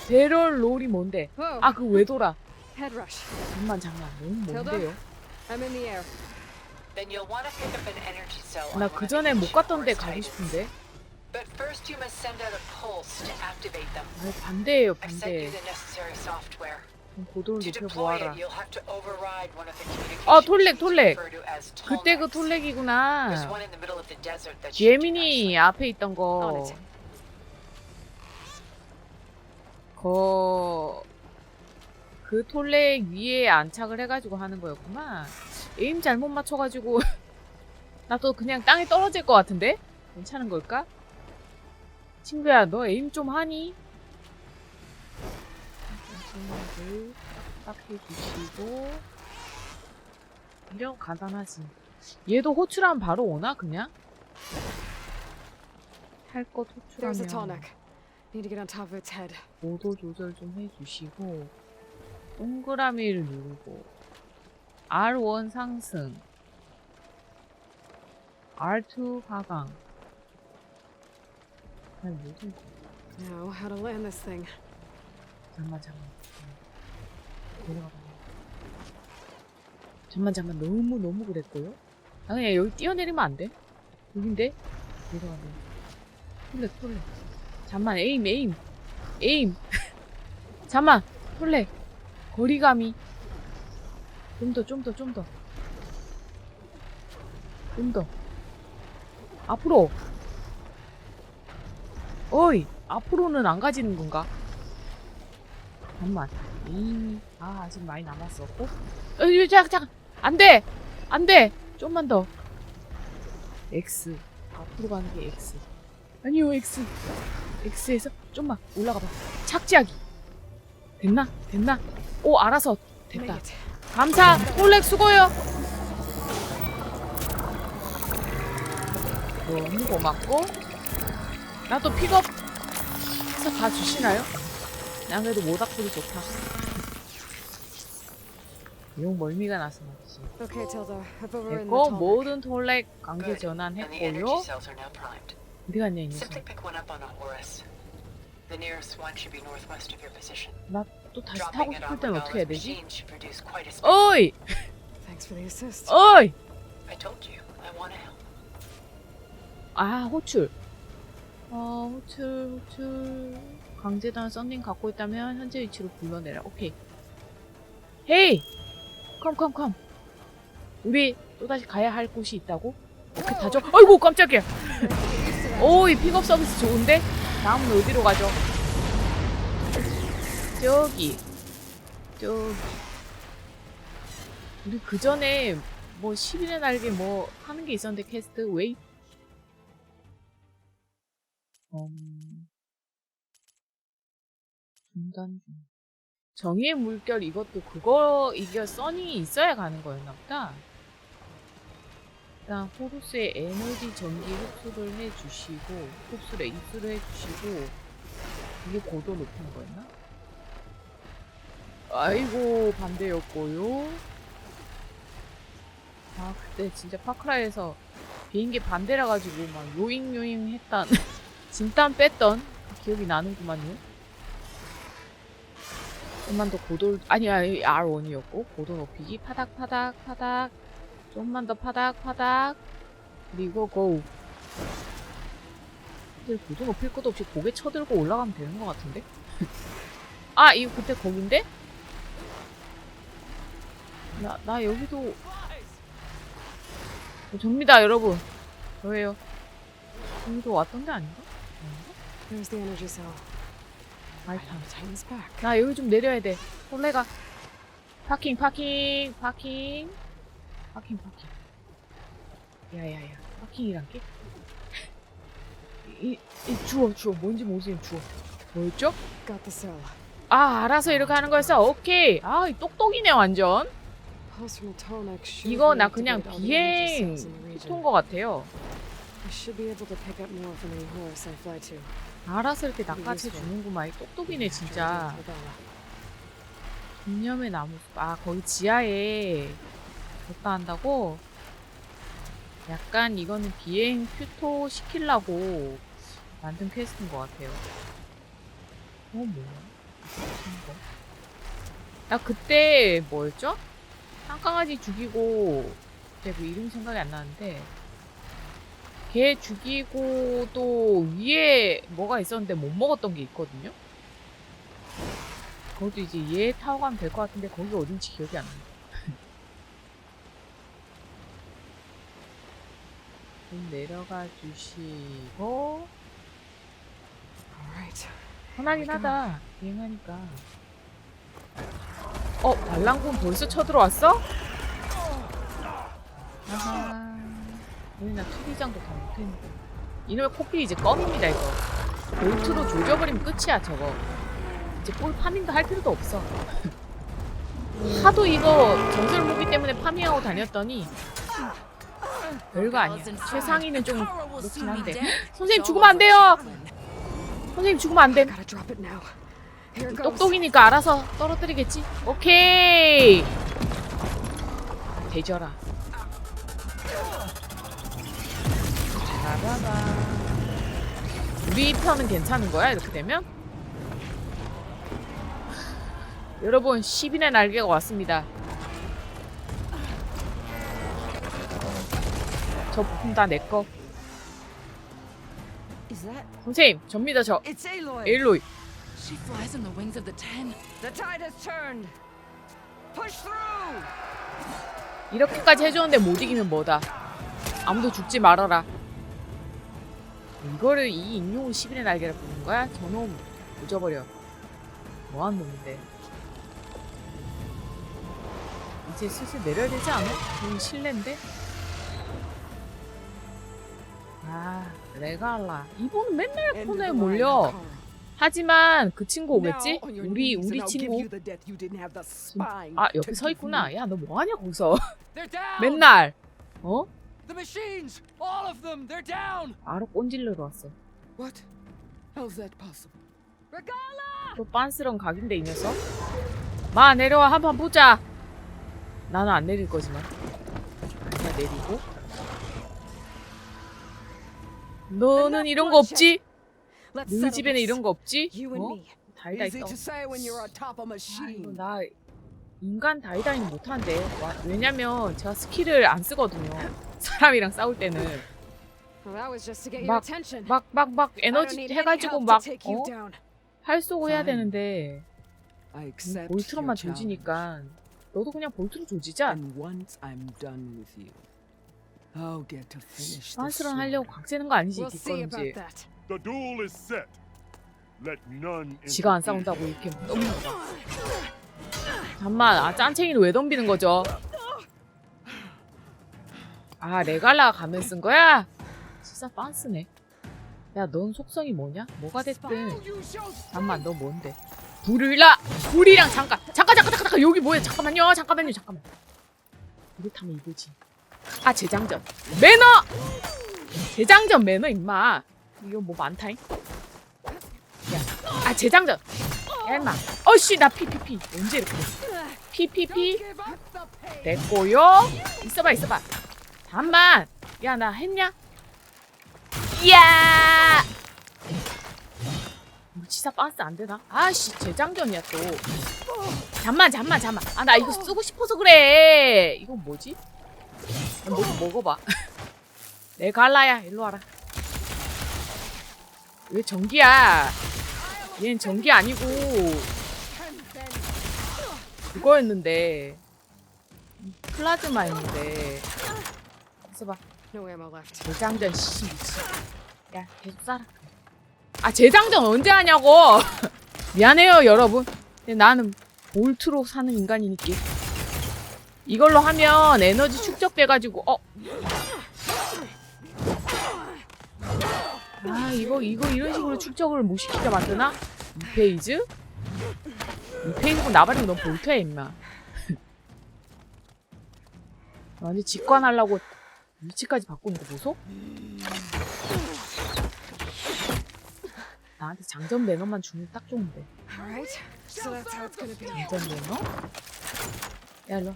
배럴 롤이 뭔데? 그거 왜 돌아? 잠만 너무 뭔데요? 나 그 전에 못 갔던 데 가고 싶은데. 반대예요, 반대. 고도를 높여보아라. 톨렉. 그때 그 톨렉이구나. 예민이 앞에 있던 거. 그 톨렉 위에 안착을 해가지고 하는 거였구나. 에임 잘못 맞춰가지고 나도 그냥 땅에 떨어질 것 같은데? 괜찮은 걸까? 친구야, 너 에임 좀 하니? 친구들 딱 해주시고. 이런 간단하지. 얘도 호출하면 바로 오나 그냥? 할 것 호출하면 Need to get on top of its head. 고도 조절 좀 해주시고 동그라미를 누르고 R1 상승 R2 하강. 잘 모르겠어. Now, how to land this thing? 잠만. 내려가 봐. 잠만. 너무 그랬고요. 아, 그냥 여기 뛰어내리면 안 돼? 여긴데? 내려가 봐. 톨레. 잠만, 에임. 잠만, 톨레. 거리감이. 좀 더. 앞으로. 어이, 앞으로는 안 가지는 건가? 잠만. 아직 많이 남았었고. 잠깐. 안 돼. 좀만 더. X. 앞으로 가는 게 X. 아니요, X. X에서 좀만 올라가 봐. 착지하기. 됐나? 오, 알아서 됐다. 감사. 톨렉 수고요. 너무 고맙고. 나도 픽업 해서 다 주시나요? 난 그래도 모닥불이 좋다. 용 멀미가 나서 말이지. Okay, Tilda. Up over in the 됐고 tall 모든 톨렉 관계 Good. And the 전환했고요. energy cells are now primed. 어디 갔냐 이 녀석. Simply pick one up on a Horus. The nearest one should be northwest of your position. 나 또 다시 타고 Dropping it 싶을 on 땐 어떻게 해야 Regalla's 되지? machine should produce quite a spectacle. 어이! Thanks for the assist. 어이! I told you, I want to help. 아 호출. 호출. 강제단 썬딩 갖고 있다면 현재 위치로 불러내라. 오케이. 헤이! 컴. 우리 또다시 가야 할 곳이 있다고? 오케이 타죠. 아이고 깜짝이야. 오이 픽업 서비스 좋은데? 다음은 어디로 가죠? 저기. 우리 그 전에 뭐 10일의 날개 뭐 하는 게 있었는데 퀘스트 웨이? 중단 중. 정의의 물결 이것도 이게 써니 있어야 가는 거였나 보다. 일단 호루스의 에너지 전기 흡수를 해주시고 입수를 해주시고 이게 고도 높은 거였나? 아이고 반대였고요. 아 그때 진짜 파크라에서 비행기 반대라 가지고 막 요잉 했던 진땀 뺐던 기억이 나는구만요. 좀만 더 고도 아니야 R1이었고 고도 높이기 파닥 좀만 더 파닥 그리고 고. 근데 고도 높일 것도 없이 고개 쳐들고 올라가면 되는 것 같은데? 아 이거 그때 거긴데? 나 여기도 접니다 여러분. 저예요. 여기도 왔던 데 아닌가? There's the energy cell. 아이타. Time is back. 나 여기 좀 내려야 돼. 홀레가 파킹. 야야야. 파킹이란 게? 주워. 뭔지 모르겠으면 주워. 뭐였죠? Got the cell. 아 알아서 이렇게 하는 거였어. 오케이. 아 똑똑이네 완전. Pulse from the tonic should 이거 나 reactivate 그냥 all the energy 비행 cells in the region. 톤 거 같아요. I should be able to pick up more from any Horus I fly to. 알아서 이렇게 낚아채 주는구만. 이 똑똑이네 진짜. 분념의 나무. 아 거기 지하에 뒀다 한다고? 약간 이거는 비행 퓨토 시키려고 만든 퀘스트인 것 같아요. 뭐야? 나 그때 뭐였죠? 땅강아지 죽이고 그때 그 이름 생각이 안 나는데 걔 죽이고 또 위에 뭐가 있었는데 못 먹었던 게 있거든요? 그것도 이제 얘 타고 가면 될 것 같은데 거기가 어딘지 기억이 안 나요. 좀 내려가 주시고 편하긴 하다 비행하니까. 반란군 벌써 쳐들어왔어? 아하 여기 나 투기장도 다 못했는데 이놈의 코끼리 이제 껌입니다 이거. 볼트로 조져버리면 끝이야 저거. 이제 볼 파밍도 할 필요도 없어. 하도 이거 전설 무기 때문에 파밍하고 다녔더니 별거 아니야. 최상위는 좀 그렇긴 한데 선생님 죽으면 안 돼요. 선생님 죽으면 안 돼. Gotta drop it now. Here it goes. 똑똑이니까 알아서 떨어뜨리겠지. 오케이. 대져라. 자라라라. 우리 편은 괜찮은 거야 이렇게 되면? 여러분 10인의 날개가 왔습니다. 저 부품 다 내꺼. Is that? 선생님 접니다 저. It's Aloy. 에일로이. She flies on the wings of the Ten. The tide has turned. Push through. 이렇게까지 해줬는데 못 이기면 뭐다. 아무도 죽지 말아라. 이거를 이 인용을 10인의 날개를 부르는 거야? 저놈 잊어버려. 뭐하는 놈인데. 이제 슬슬 내려야 되지 않아? 이건 실례인데? 아, 레갈라. 이분은 맨날 코너에 몰려. 하지만 그 친구 오겠지? 우리 친구. 아, 옆에 서 있구나. 야, 너 뭐하냐 거기서. 맨날. 어? The machines! All of them! They're down! 바로 꼰질러러 왔어. What? How's that possible? 또 빤스런 각인데 이 녀석. 마 내려와 한판 보자. 나는 안 내릴 거지만. 아니야 내리고. 너는 이런 거 없지? 너 집에는 이런 거 없지? 어? 다이다 있어. 아이고 나 인간 다이다이는 못하는데. 왜냐면 제가 스킬을 안 쓰거든요. 사람이랑 싸울 때는 막 에너지 해가지고 막 활 쏘고 해야 되는데 볼트로만 조지니까 너도 그냥 볼트로 조지자. 빤스런 하려고 곽세는 거 아니지 뒷걸음질. 지가 안 싸운다고 이렇게 떠미는 거다. 잠만, 아 짠챙이는 왜 덤비는 거죠? 아 레갈라가 가면 쓴 거야? 진짜 빤스네. 야 넌 속성이 뭐냐? 뭐가 됐든. 잠만 너 뭔데? 불이랑 잠깐 여기 뭐야? 잠깐만요. 이렇다면 이거지. 아 재장전 매너. 재장전 매너 임마. 이거 뭐 많다잉. 야, 아 재장전. 야 임마. 어씨 나 피피피 언제 이렇게 됐어? 피피피 됐고요. 있어봐. 잠만. 야 나 했냐? 이야. 치사 빤스 안 되나? 아씨 재장전이야 또. 잠만. 아 나 이거 쓰고 싶어서 그래. 이건 뭐지? 먹어봐. 내 갈라야 일로 와라. 왜 전기야? 얘는 전기 아니고 그거였는데 플라즈마였는데. 있어봐. 재장전 씨. 야 계속 쏴라. 아 재장전 언제 하냐고. 미안해요 여러분. 근데 나는 볼트로 사는 인간이니까. 이걸로 하면 에너지 축적돼가지고 아 이거 이런 식으로 축적을 못 시키게 만드나? 2페이지? 2페이지고 나발이고 넌 볼트야 임마. 완전 직관하려고 위치까지 바꾸는 거 보소? 나한테 장전 매너만 주면 딱 좋은데. 장전 매너? 야 일로.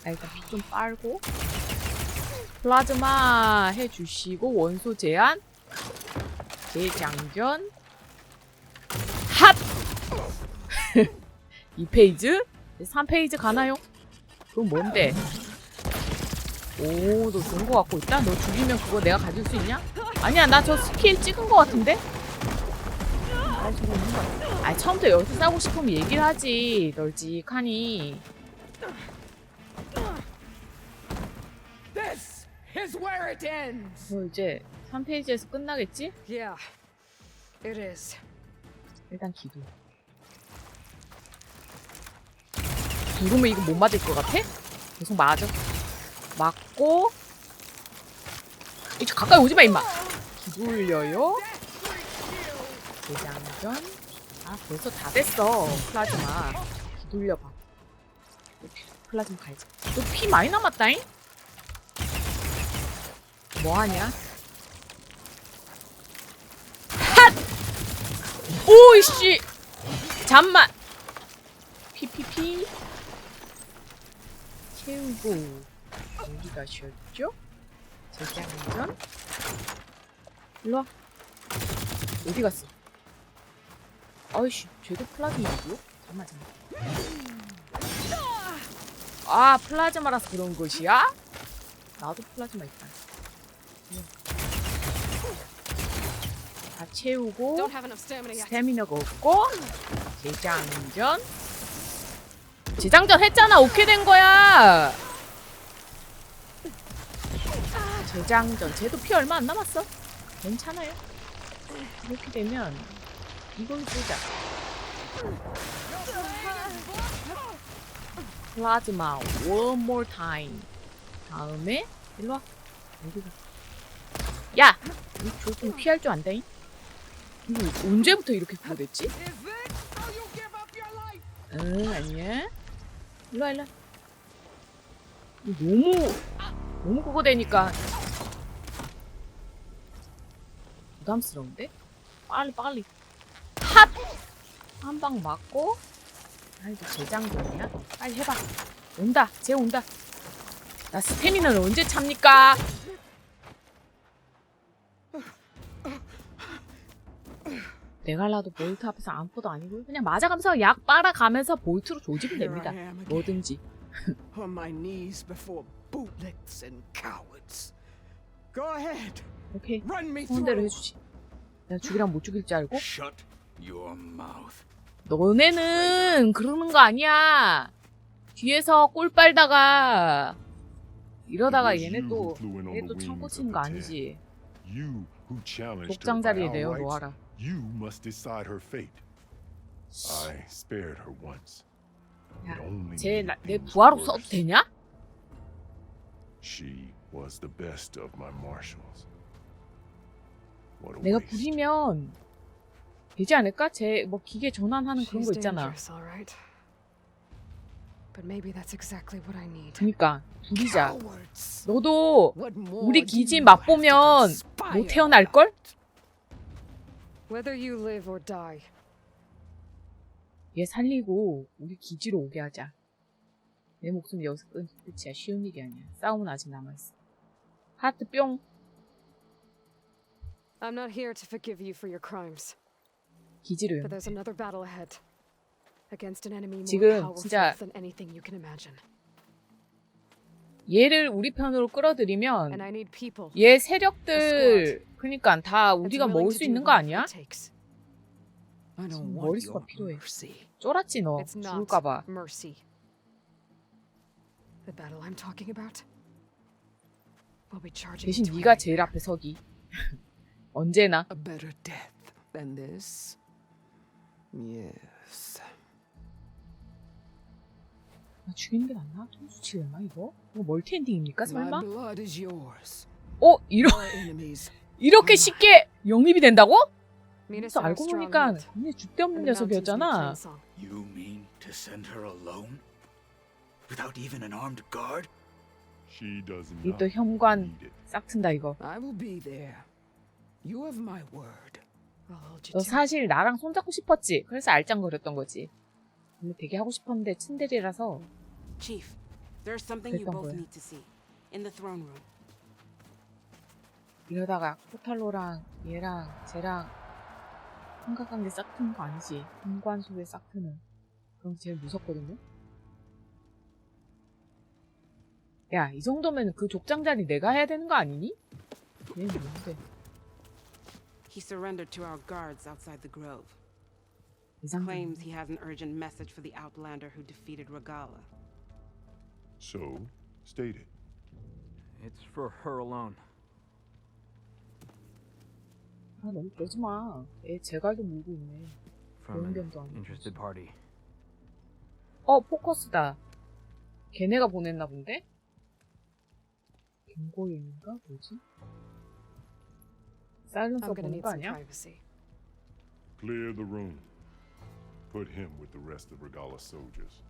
아 일단 피 좀 빨고 플라즈마 해주시고 원소 제한 재장전 핫! 2페이지? 3페이지 가나요? 그건 뭔데? 오, 너 좋은 거 갖고 있다? 너 죽이면 그거 내가 가질 수 있냐? 아니야, 나 저 스킬 찍은 거 같은데? 아니, 처음부터 여기서 싸우고 싶으면 얘기를 하지. 널찍하니. 뭐 이제 3페이지에서 끝나겠지? Yeah, it is. 일단 기도. 누르면 이거 못 맞을 것 같아? 계속 맞아. 맞고. 이제 가까이 오지 마, 임마. 기돌려요. 대장전. 아, 벌써 다 됐어. 플라즈마. 기돌려봐. 플라즈마 갈자. 너 피 많이 남았다잉? 뭐하냐? 핫! 오이씨! 잠만! 피피피. 채우고. 어디 가셨죠? 재장전? 일로와. 어디 갔어? 아이씨, 쟤도 플라즈마고요? 잠깐만. 아, 플라즈마라서 그런 것이야? 나도 플라즈마 있다. 다 채우고 Don't have enough stamina yet. 스태미너가 없고 재장전. 재장전 했잖아. 오케이 된 거야. 재장전. 쟤도 피 얼마 안 남았어. 괜찮아요. 이렇게 되면 이걸 쓰자. 플라즈마 one more time. 다음에 일로와. 어디가? 야! 이 조금 피할 줄 안다잉? 이거 언제부터 이렇게 그거 됐지? 응, 아니야. 일로와, 일로와. 너무 그거 되니까 부담스러운데? 빨리 핫! 한 방 맞고. 아, 이거 재장전이야? 빨리 해봐. 온다. 쟤 온다. 나 스태미너는 언제 찹니까? 내갈라도 볼트 앞에서 아무것도 아니고 그냥 맞아가면서 약 빨아가면서 볼트로 조지면 됩니다. 뭐든지. On my knees before bootlicks and cowards. Go ahead. 오케이. Run me 하는 대로 through. 해주지. 내가 죽이랑 못 죽일 줄 알고? Shut your mouth. 너네는 그러는 거 아니야. 뒤에서 꼴 빨다가 이러다가 얘네도 참고 치는 거 아니지. 독장 자리에 내어놓아라. You must decide her fate. I spared her once. 야, 쟤 내 부하로 써도 되냐? She was the best of my marshals. What a 내가 waste. 부리면 되지 않을까? 쟤 뭐 기계 전환하는 그런 거 She's 있잖아. dangerous, all right. But maybe that's exactly what I need. 그니까 부리자. Cowards. 너도 What more 우리 do 기지 you 맛보면 have to conspire 못 태어날걸? Whether you live or die, 얘 살리고 우리 기지로 오게 하자. 내 목숨 여기서 끝이야. 쉬운 일이 아니야. 싸움은 아직 남아있어. 하트 뿅. I'm not here to forgive you for your crimes. 기지로 But 연. there's another battle ahead. Against an enemy more 지금 powerful 진짜 than anything you can imagine. 얘를 우리 편으로 And 끌어들이면 I need people. 얘 세력들 그러니까 다 우리가 먹을 수 있는 거 아니야? I don't 지금 want 머릿수가 your 필요해. mercy. 쫄았지 너. It's not 죽을까봐. mercy. The battle I'm talking about will be charging 대신 into 네가 enemy. 제일 앞에 서기. 언제나. A better death than this? Yes. 나 죽이는 게 낫나? 통수 치려나 이거? 이거 멀티 엔딩입니까 My 설마? blood is yours. 이런 Our enemies. 이렇게 쉽게 영입이 된다고? Minas 그래서 are 알고 strong 보니까 enough, 굉장히 줏대없는 and the mountains need 녀석이었잖아. Chainsaw. You mean to send her alone? Without even an armed guard? She doesn't 이 또 현관 싹 튼다 이거. I will be there. You have my word. I'll hold you 너 to it. 사실 나랑 손잡고 싶었지. 그래서 알짱거렸던 거지. 근데 되게 하고 싶었는데 츤데레라서. Chief, there's something you 그랬던 both 거야. need to see. In the throne room. 이러다가 코탈로랑 얘랑 쟤랑 삼각관계 싹 트는 거 아니지. 현관 속에 싹 트는. 그런 게 제일 무섭거든요. 야, 이 정도면 그 족장 자리 내가 해야 되는 거 아니니? 얘는 뭔데? He surrendered to our guards outside the grove. 이상한. Claims he has an urgent message for the outlander who defeated Regala. So, state it. It's for her alone. 아, 너무 그러지 마. 얘 제갈도 물고 있네. From an 연변도 아니고. interested party. 포커스다. 걔네가 보냈나 본데? 경고용인가? 뭐지? 사일런서 I'm gonna 보낸 need 거 some 아니야? privacy. Clear the room. Put him with the rest of Regala's soldiers.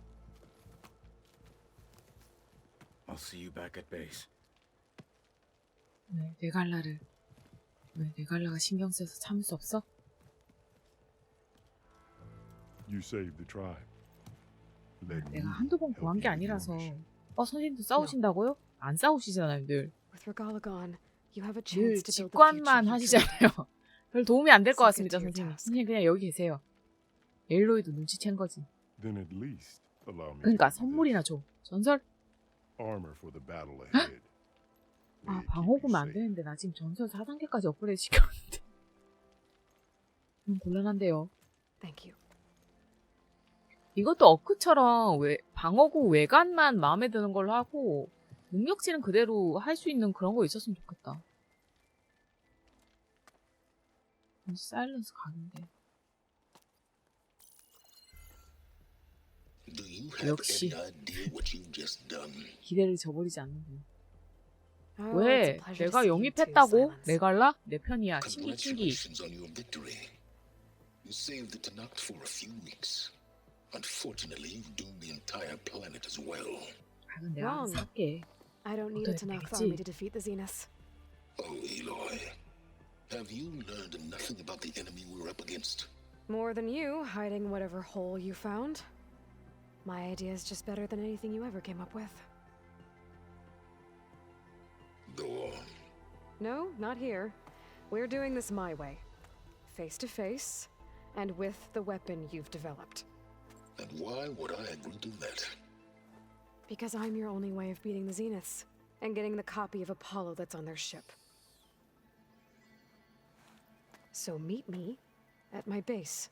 I'll see you back at base. 왜 네갈라가 신경 써서 참을 수 없어? You saved the tribe. Let me 내가 한두 번 help 구한 게 you with your 아니라서. mission. 선생님도 싸우신다고요? 안 싸우시잖아요, 늘. With Regala gone, you have a 늘 chance to build the future 직관만 you dreamed. 하시잖아요. 별 도움이 안 될 것 So get 같습니다, to your 선생님. task. 선생님 그냥 여기 계세요. 에일로이도 눈치챈 거지. Then at least allow me 그러니까 to give you 선물이나 this. 줘. 전설? Armor for the battle ahead. 아, May it keep you 방어구면 안 safe. 되는데 나 지금 전설 4단계까지 업그레이드 시켰는데. 곤란한데요. Thank you. 이것도 어크처럼 방어구 외관만 마음에 드는 걸로 하고 능력치는 그대로 할 수 있는 그런 거 있었으면 좋겠다. 사일런스 각인데. 역시 기대를 저버리지 않는군. Oh, 왜? it's a pleasure to 내가 see you too, 영입했다고? Silence. 레갈라? 내 편이야. 칭기 칭기. Congratulations on your victory. You saved the Tanakh for a few weeks. Unfortunately, you doomed the entire planet as well. 아, 그럼 내가 Wrong. 살게. I don't need a 어떻게 Tanakh 되겠지? army to defeat the Zeniths. Oh, Eloy. Have you learned nothing about the enemy we're up against? More than you, hiding whatever hole you found. My idea is just better than anything you ever came up with. Go on. No, not here. We're doing this my way. Face to face, and with the weapon you've developed. And why would I agree to that? Because I'm your only way of beating the Zeniths, and getting the copy of Apollo that's on their ship. So meet me at my base.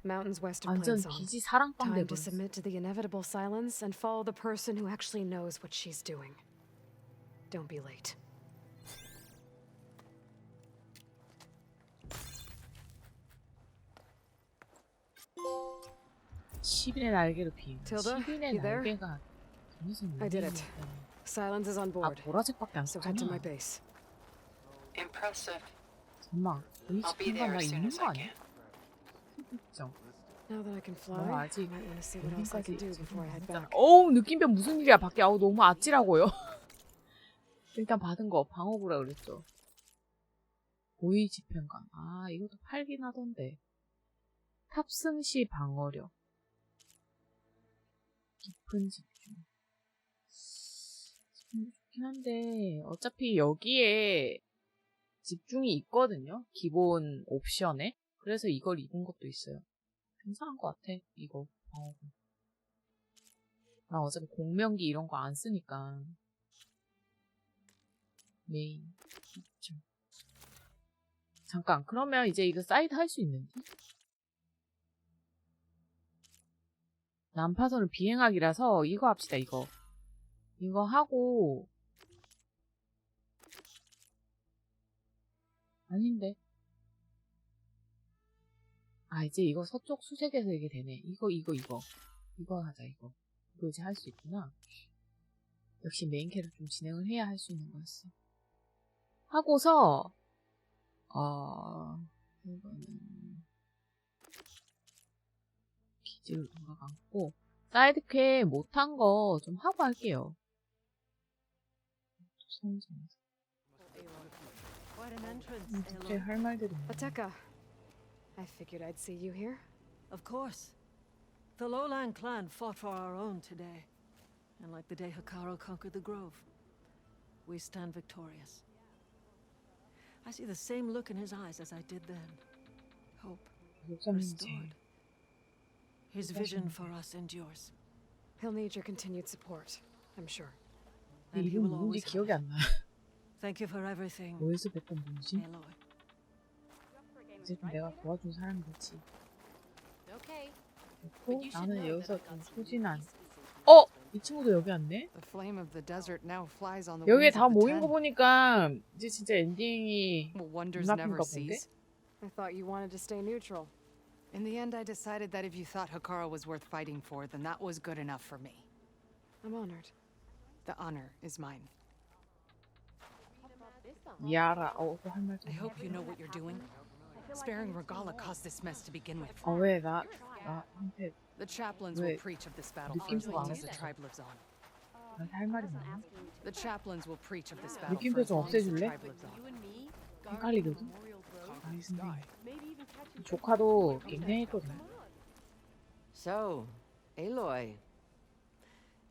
Mountains west of 완전 Plainsong. 기지 사랑방 Time to 돼버렸어. submit to the inevitable silence and follow the person who actually knows what she's doing. Don't be late. 시빈의 날개로 비행. Tilda, 시빈의 you there? 날개가 무슨 I did it. Silence is on 아, board. 보라색밖에 안 So head to my 썼구나. base. Impressive. 정말 I'll be 의식한 there 나 as soon 있는 as 거 I 아니야? can. 그죠? Now that I can fly, 너 I 아직 might want to see what else I 여기까지 can do before I head back. 어우 느낌표 무슨 일이야 밖에. 아우 너무 아찔하고요. 일단 받은 거 방어구라 그랬죠. 고위 지평관. 아 이것도 팔긴 하던데. 탑승 시 방어력. 깊은 집중. 좋긴 한데 어차피 여기에 집중이 있거든요. 기본 옵션에. 그래서 이걸 입은 것도 있어요. 괜찮은 것 같아. 이거 방어구. 나 어차피 공명기 이런 거 안 쓰니까. 메인. 집중. 잠깐. 그러면 이제 이거 사이드 할 수 있는지? 난파선을 비행하기라서 이거 합시다. 이거 하고 아닌데. 아 이제 이거 서쪽 수색에서 이게 되네. 이거 하자. 이거 이제 할 수 있구나. 역시 메인 캐릭 좀 진행을 해야 할 수 있는 거였어. 하고서 이거는 기지를 누가 감고 사이드퀘 못한 거 좀 하고 할게요. 성장. 갑자기 할 말들이 있네. Ateka, I figured I'd see you here. Of course. The Lowland clan fought for our own today. And like the day Hikaru conquered the Grove, we stand victorious. I see the same look in his eyes as I did then. Hope restored. His vision for us endures. He'll need your continued support, I'm sure. And he 이름 will 누군지 always have 기억이 it. 안 나. Thank you for everything, 어디서 뵀던 분이지? Eloy. 어쨌든 내가 도와준 사람이겠지. Okay. 됐고 나는 여기서 좀 소진한. 이 친구도 여기 왔네? The flame of the desert now flies on the 여기에 wings 다 of the 모인 ten. 거 보니까 이제 진짜 엔딩이 Well, wonders 눈앞인가 never 본데? cease. I thought you wanted to stay neutral. In the end, I decided that if you thought Hikaru was worth fighting for, then that was good enough for me. I'm honored. The honor is mine. 미아라. 또 할 말 좀. I hope you know what you're doing. Sparing Regala caused this mess to begin with. 왜 나한테 The chaplains 왜 will preach of this battle for as 느낌표가 long 안 as the 없어? tribe lives on. 나한테 할 말이 많아? The chaplains will preach of this battle for 느낌표 as 좀 long as the 없애줄래? tribe lives on. 헷갈리거든? 아이 선생님. 조카도 굉장히 했거든. So, Aloy,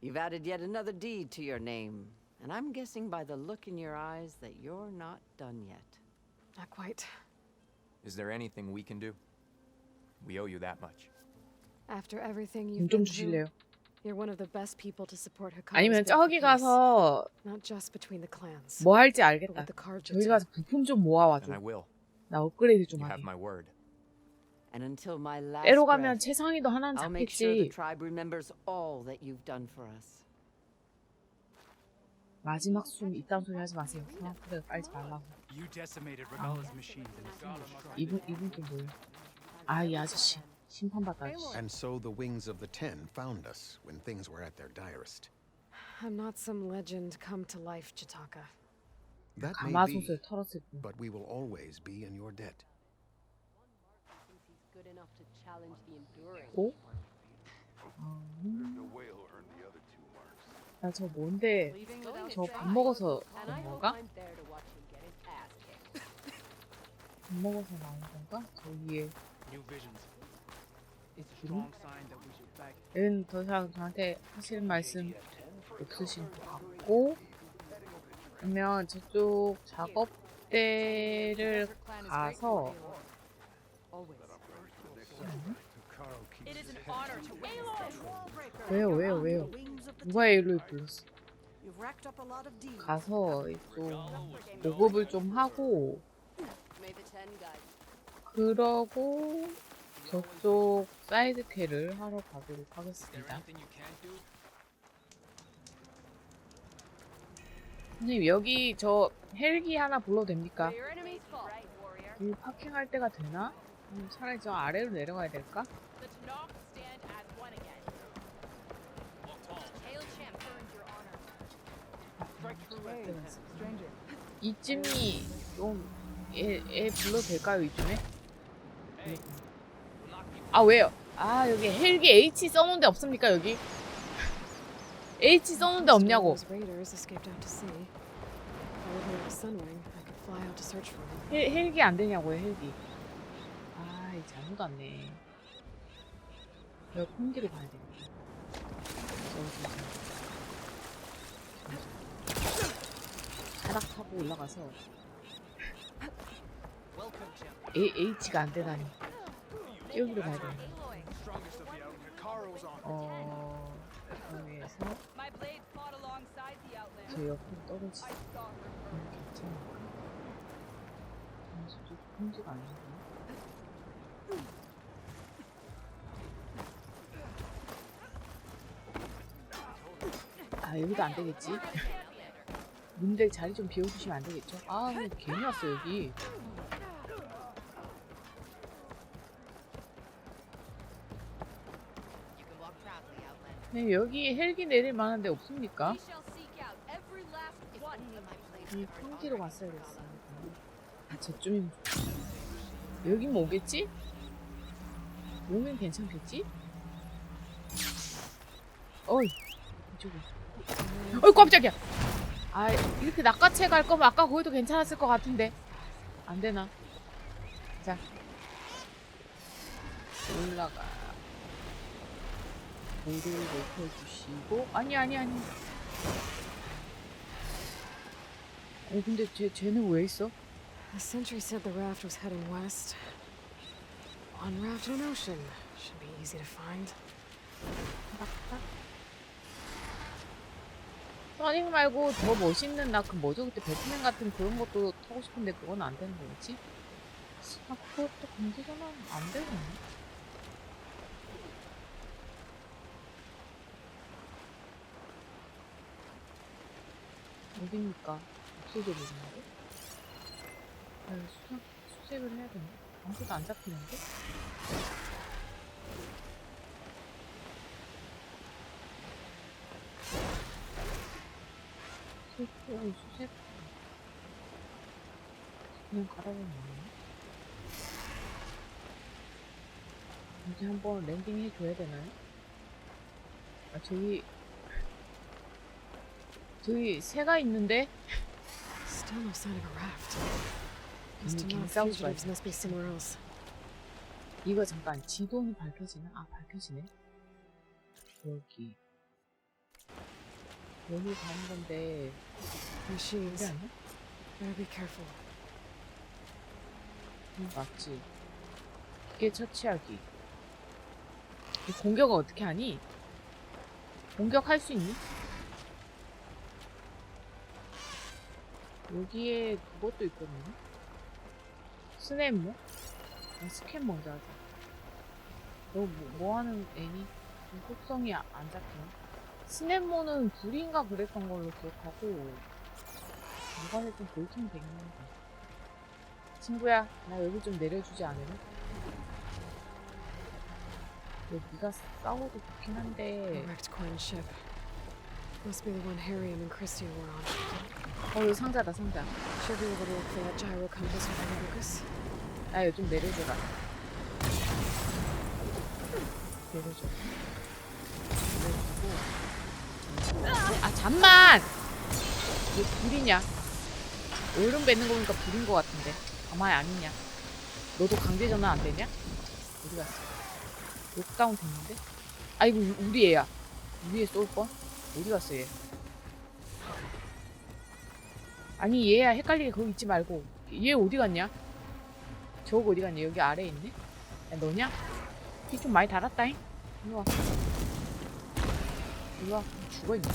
you've added yet another deed to your name, and I'm guessing by the look in your eyes that you're not done yet. Not quite. Is there anything we can do? We owe you that much. After everything you've 좀 been through, 주실래요? you're one of the best people to support Hikaru's 아니면 bid for 저기 peace. 가서 Not just between the clans. 뭐 할지 but 알겠다. with the Kharja 저기 too. 가서 부품 좀 모아와줘. And I will. 나 업그레이드 좀 You 하게. have my word. And until my last 때로 가면 breath, 최상위도 하나는 I'll make sure the 잡겠지. tribe remembers all that you've done for us. 마지막 숨 이딴 소리 하지 마세요. 그래 깔지 말라고. You decimated Regala's machines and 이분 또 뭐예요? 아, 이 아저씨 심판받다. And so the wings of the Ten found us when things were at their direst. I'm not some legend come to life, Chitaka. That may be, 가마솥을 털었을 뿐. but we will always be in your debt. 오? 나 저 뭔데? 저 밥 먹어서 그런 건가? 밥 먹어서 나온 건가? 저 위에 new visions. It's a strong sign that we should back. 얘는 더 이상 저한테 하시는 말씀 없으신 것 같고, 그러면 저쪽 작업대를 가서 왜요? 누가 에일로이 불렀어? 가서 좀 보급을 좀 하고, 그러고 저쪽 사이드캐를 하러 가도록 하겠습니다. 선생님, 여기 저 헬기 하나 불러도 됩니까? 여기 파킹할 때가 되나? 차라리 저 아래로 내려가야 될까? 이쯤이 좀 애 불러도 될까요? 이쯤에? 아, 왜요? 아, 여기 헬기 H 써놓은 데 없습니까? 여기? H 써놓은 데 없냐고. 헬기 안 되냐고요, 헬기. 아, 잘못 왔네. 여기 콩기로 가야 되겠다. 바닥 타고 올라가서 H가 안 되다니. 여기로 가야 되네. 여기에서 저 옆으로 떨어지지. 괜찮을까? 저쪽 콩지가 아닌가? 아, 여기도 안 되겠지? 문대 자리 좀 비워주시면 안 되겠죠? 아, 괜히 왔어, 여기. 네, 여기 헬기 내릴 만한 데 없습니까? 이 콩기로 갔어야겠어. 아, 저쯤이면 여긴 오겠지? 오면 괜찮겠지? 어이, 이쪽에. 어이, 깜짝이야! 아, 이렇게 낚아채 갈 거면 아까 거기도 괜찮았을 것 같은데. 안 되나? 자. 올라가. 볼을 높여주시고. 아니. 근데 쟤는 왜 있어? The sentry said the raft was heading west. One raft in an ocean. Should be easy to find. 써닝 말고 더 멋있는 나 그 뭐죠? 그때 배트맨 같은 그런 것도 타고 싶은데 그건 안 되는 거겠지? 아, 그것도 공개전은 안 되네. 어딥니까? 없어져 버리는데? 수색을 해야 되나? 아무것도 안 잡히는데? 수색 그냥 갈아보면 되나? 이제 한번 랜딩 해줘야 되나요? 아, 저기 새가 있는데? Still no sign of a raft. These fugitives must be somewhere else. 이거 잠깐 지도는 밝혀지나? 아, 밝혀지네. 여기 가는 건데. Machines. Better be careful. 맞지. 기계 처치하기. 이 공격은 어떻게 하니? 공격할 수 있니? 여기에 그것도 있거든요. 스냅모? 스캔 먼저 하자. 너 뭐 하는 애니? 속성이 안 잡히네. 스냅모는 불인가 그랬던 걸로 기억하고, 누가 됐든 보이키면 되긴 한데. 친구야, 나 여기 좀 내려주지 않으면? 네가 싸워도 좋긴 한데. Wrecked Quinn ship. Must be the one Harry and Christia were on. 여기 상자다, 상자. Should be able to look for that gyro compass with the Lucas. 나 이거 좀 내려줘라. 내려줘. 아, 잠만! 이게 불이냐? 얼음 뱉는 거 보니까 불인 거 같은데. 가만히 아니냐? 너도 강제 전환 안 되냐? 어디 갔어? 록다운 됐는데? 아이고, 우리 애야. 우리 애 쏠 뻔? 어디 갔어, 얘? 아니, 얘야. 헷갈리게 거기 있지 말고. 얘 어디 갔냐? 저거 어디 갔냐? 여기 아래에 있네? 야, 너냐? 피 좀 많이 달았다잉? 이리 와. 이리 와. 죽어있네.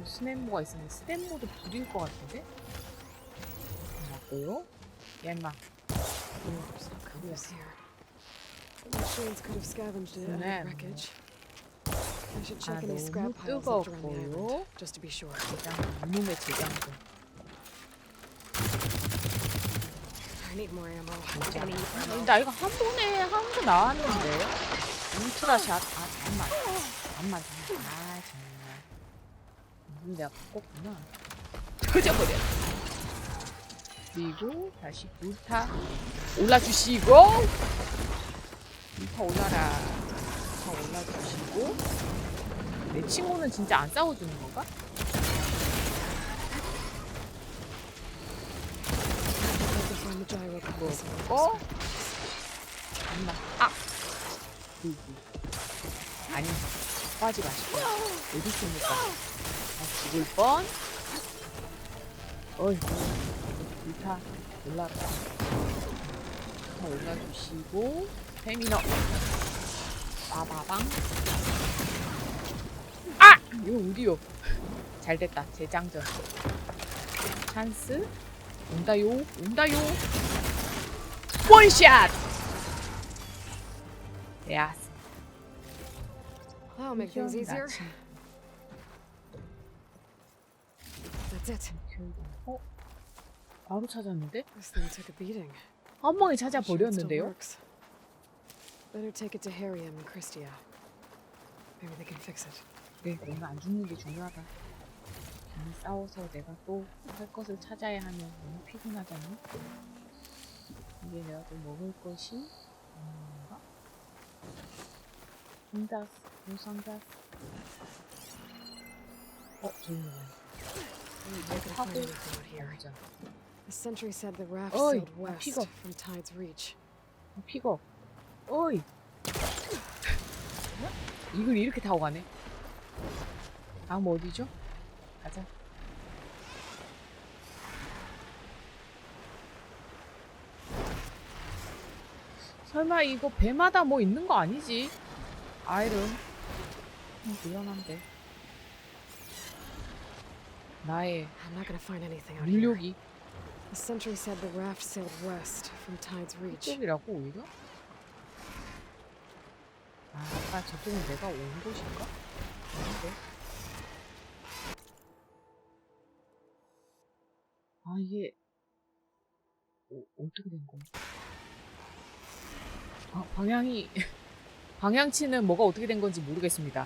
스냅모가 있었네. 스냅모도 불일 것 같은데? 맞고요. 야, 임마. 어디 갔어? The machines could have scavenged it out of the wreckage. I should check any 너무 scrap piles left around the island, 뜨겁고요. just to be sure. 이놈의 제장군. I need more ammo. 나 이거 한 번에 한 거 나왔는데. 울트라샷. 아, 잠깐만. 아, 정말. 이거 내가 바꿨구나. 터져버려. 그리고 다시 불타 올라주시고. 불타 올라라. 불타 올라주시고. 내 친구는 진짜 안 싸워주는 건가? 그거 엄마 아니 빠지 마시고 어디 있습니까? 아, 죽을 뻔. 어이 불타 올라라. 불타 올라주시고 페미너 빠바방. 아! 이거 어디요? 잘됐다. 재장전 찬스 온다요. 원샷! 야스. That'll make things easier. That's it. 바로 찾았는데? This thing took a beating. 한 방에 찾아버렸는데요? Better take it to Harry and Christia. Maybe they can fix it. 그래, 내가 안 죽는 게 중요하다. 괜히 싸워서 내가 또 할 것을 찾아야 하면 너무 피곤하잖니? 이게 내가 또 먹을 것이 뭔가? 상자스, 상자스. 저기 Take it 하고 out here. 가보자. The sentry said the raft 어이, sailed west 피가. from Tide's Reach. 피가. 어이. 이걸 이렇게 타고 가네. 다음 어디죠? 가자. 설마 이거 배마다 뭐 있는 거 아니지? 아이름. 미안한데. 나의 I'm not gonna find anything out here. 물욕이 The sentry said the raft sailed west from Tide's Reach. 이쪽이라고 오히려? 아, 아까 저쪽은 내가 온 곳인가? 아닌데? 아, 이게 어떻게 된 거야? 아, 방향이 방향치는 뭐가 어떻게 된 건지 모르겠습니다.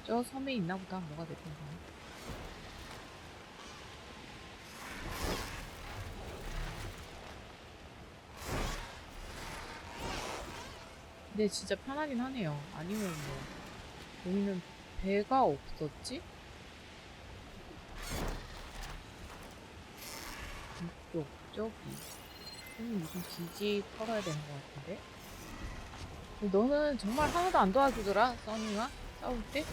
저 섬에 있나 보다. 뭐가 됐든 간에. 근데 진짜 편하긴 하네요. 아니면 뭐 여기는 배가 없었지? 이쪽, 저기. 여기 무슨 기지 털어야 되는 것 같은데? 근데 너는 정말 하나도 안 도와주더라, 써니가? 싸울 때?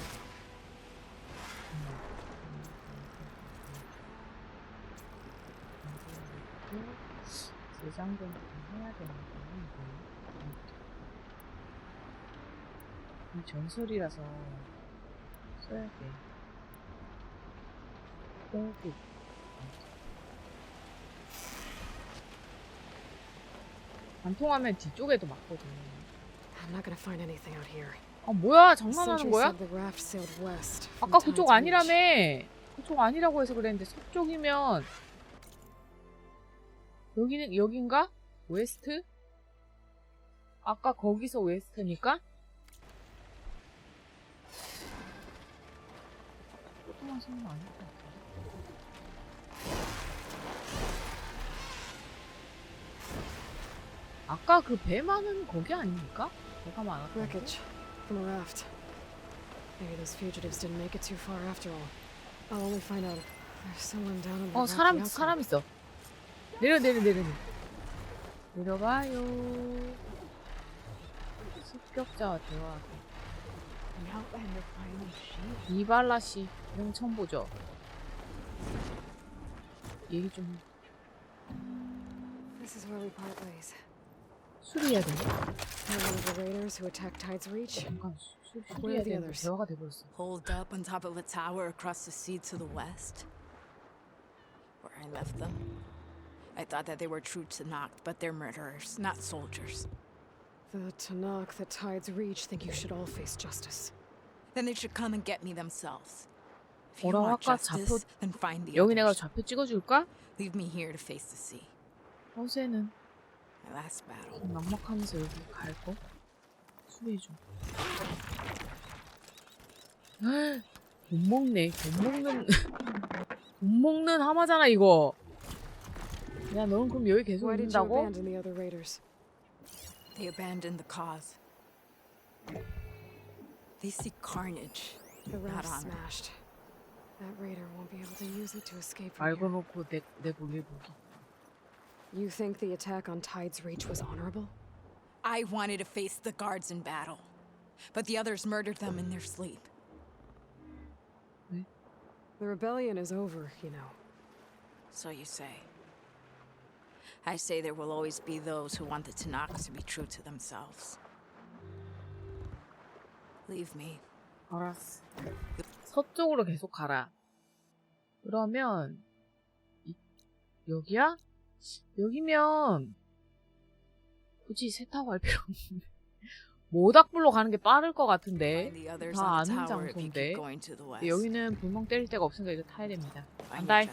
재장전 좀 해야 되는 거는 이 전설이라서 써야 돼. 호흡. 안 통하면 뒤쪽에도 맞거든. I'm not gonna find anything out here. 아 뭐야? The 장난하는 sentry 거야? said the raft sailed west from 아까 그쪽 Tide's 아니라며. Reach. 그쪽 아니라고 해서 그랬는데 서쪽이면 여기는 여긴가? 웨스트? 아까 거기서 웨스트니까? 조그만 섬은 아닐 것 같은데. 아까 그 배 많은 거기 아닙니까? 배가 많았던 Wreckage from a raft. Maybe those fugitives didn't make it too far after all. I'll only find out if there's someone down in the rocky 사람 outside. 있어. 내려. 내려가요. 습격자와 대화하기. 이발라 씨, 이런 처음 보죠. 얘기 좀 해. This is where we part ways. 수리해야 돼. You're one of the raiders who attacked Tide's Reach. 잠깐 Where 수리해야 are the 되는데 others? 대화가 돼버렸어. Holed up on top of a tower across the sea to the west. Where I left them. I thought that they were true Tanakh, but they're murderers, not soldiers. The Tanakh that Tide's Reach think you should all face justice. Then they should come and get me themselves. If you 뭐라고 want 아까 좌표 justice, then find the 여기 내가 others. 좌표 찍어줄까? Leave me here to face the sea. 어제는 My last battle. 막막하면서 여기 갈 거? 수리해줘. 못 먹네. 못 먹는 하마잖아 이거. 야, 너는 그럼 여기 계속 Why did you 있는다고? abandon the other raiders? They abandoned the cause. They seek carnage, The not raft honor. smashed. That raider won't be able to use it to escape from 알고 here. 놓고 내 보기. You think the attack on Tide's Reach was honorable? I wanted to face the guards in battle, but the others murdered them in their sleep. The rebellion is over, you know. So you say. I say there will always be those who want the Tanakh to be true to themselves. Leave me. 알았어. 서쪽으로 계속 가라. 그러면 여기야? 여기면 굳이 새 타고 갈 필요 없는데 모닥불로 가는 게 빠를 것 같은데 다 아는 장소인데 근데 여기는 불멍 때릴 데가 없으니까 이거 타야 됩니다. 간다이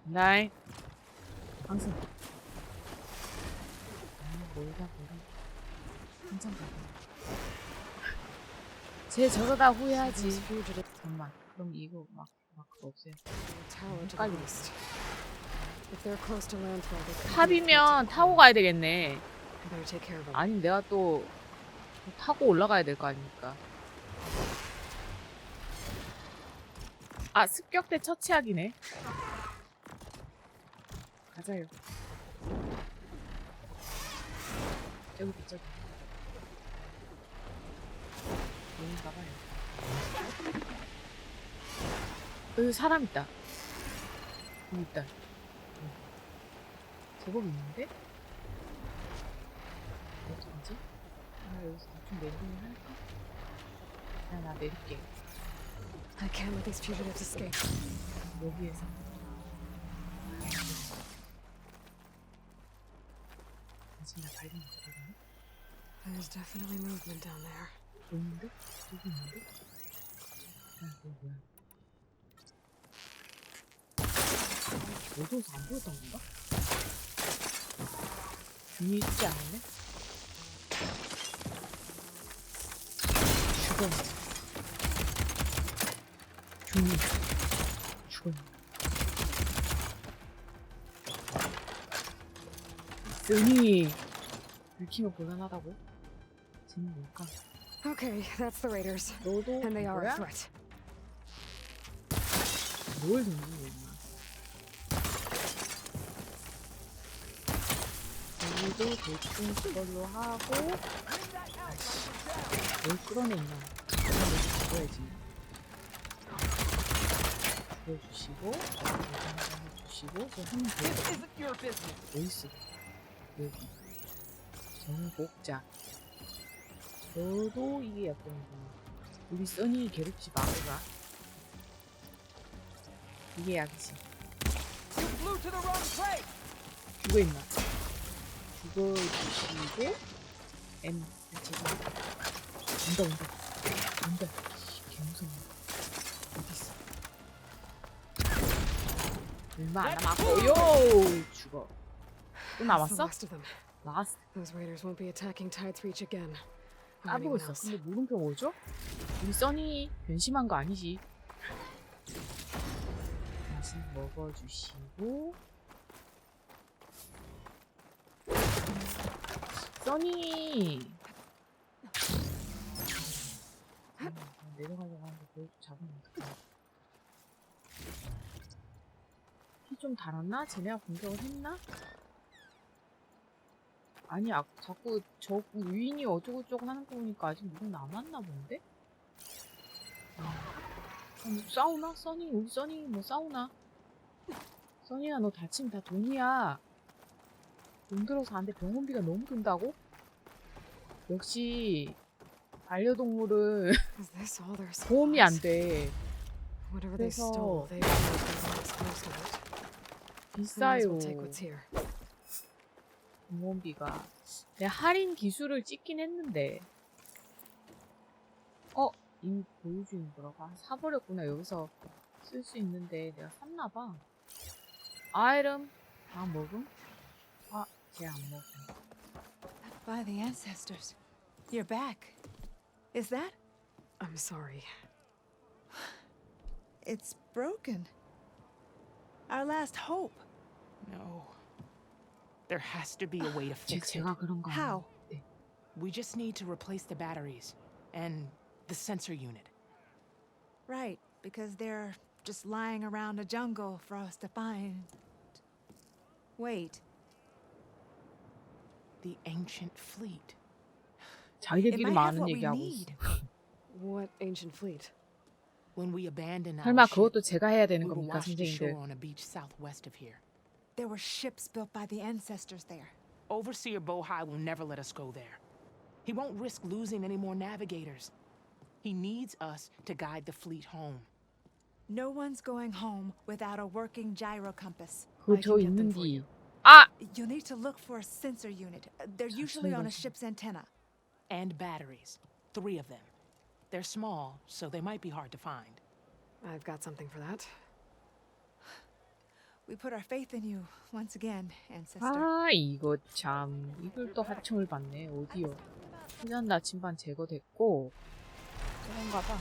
간다이 항상 멀다 한참 가고 쟤 저러다 후회하지. 잠깐만 그럼 이거 막 그거 없애요. 헷갈리네. 탑이면 타고 가야 되겠네. 아니 내가 또 타고 올라가야 될 거 아닙니까. 아 습격대 처치하기네. 가자요. 저기 저기 여긴가 봐요. 여기 사람 있다. 여기 있다. 제법 있는데? 어떡하지? 나 여기서 대충 내리면 할까? 그냥 나 내릴게. I can't let these fugitives escape. 여기에서. 당신 나 발견 못하거든요? There's definitely movement down there. 있는데? 여기 있는데? 아, 이거 뭐야? 어두워서 안 보였던 건가? 균이 있지 않았네? 죽어. 균이 죽어. 쓰니 들키면 곤란하다고? 쟤는 뭘까? Okay, that's the raiders. 너도 And they are a 이거야? threat. 뭘 던지는 거야? 얘도 대충 그걸로 하고 아이씨 뭘 끌어냈냐 죽어야지. 죽여주시고 해주시고 저 하면 돼요. 어딨어 여기 정복자. 저도 이게 약간 우리 써니 괴롭지 마구라. 이게 약이지. 죽어 있나? 죽어주시고 M 죄송합니다. 온다. 개무서워. 어딨어? 얼마 안 남았고요. 죽어. 또 남았어? 라스트. Those raiders won't be attacking Tide's Reach again. Or 까보고 anyone 있어. else. 근데 물음표 뭐죠? 우리 써니 변심한 거 아니지? 다시 먹어주시고 써니 내려가려고 하는데 그걸 잡으면 어떡해. 피 좀 달았나? 쟤네가 공격을 했나? 아니 자꾸 저 유인이 어쩌고저쩌고 하는 거 보니까 아직 누구 남았나 본데? 싸우나? 써니 우리 써니 뭐 싸우나? 써니야 너 다치면 다 돈이야. 돈 들어서 안 돼. 병원비가 너무 든다고? 역시 반려동물은 보험이 안 돼. 그래서 비싸요. 병원비가. 내가 할인 기술을 찍긴 했는데 이미 보유 중이더라고. 사버렸구나. 여기서 쓸 수 있는데 내가 샀나봐. 아이름 다 먹음? 쟤 안 먹음. By the ancestors. You're back. Is that? I'm sorry. It's broken. Our last hope. No. There has to be a way to fix it. 제가 그런 거 How? 네. We just need to replace the batteries and the sensor unit. Right, because they're just lying around a jungle for us to find. Wait. The ancient fleet. 자기들끼리 많은 얘기하고 있어. What ancient fleet? When we abandoned our 설마 ship, 그것도 제가 해야 되는 we were 겁니까, washed ashore 선생님들? on a beach southwest of here. There were ships built by the ancestors there. Overseer Bohai will never let us go there. He won't risk losing any more navigators. He needs us to guide the fleet home. No one's going home without a working gyro compass. 그거 저 있는디. You'll need to look for a sensor unit. They're usually on a ship's antenna. And batteries. 3 of them. They're small, so they might be hard to find. I've got something for that. We put our faith in you once again, ancestor. 이거 참 이걸 또 하청을 받네. 어디요? 회전 나침반 제거됐고 저건가 봐.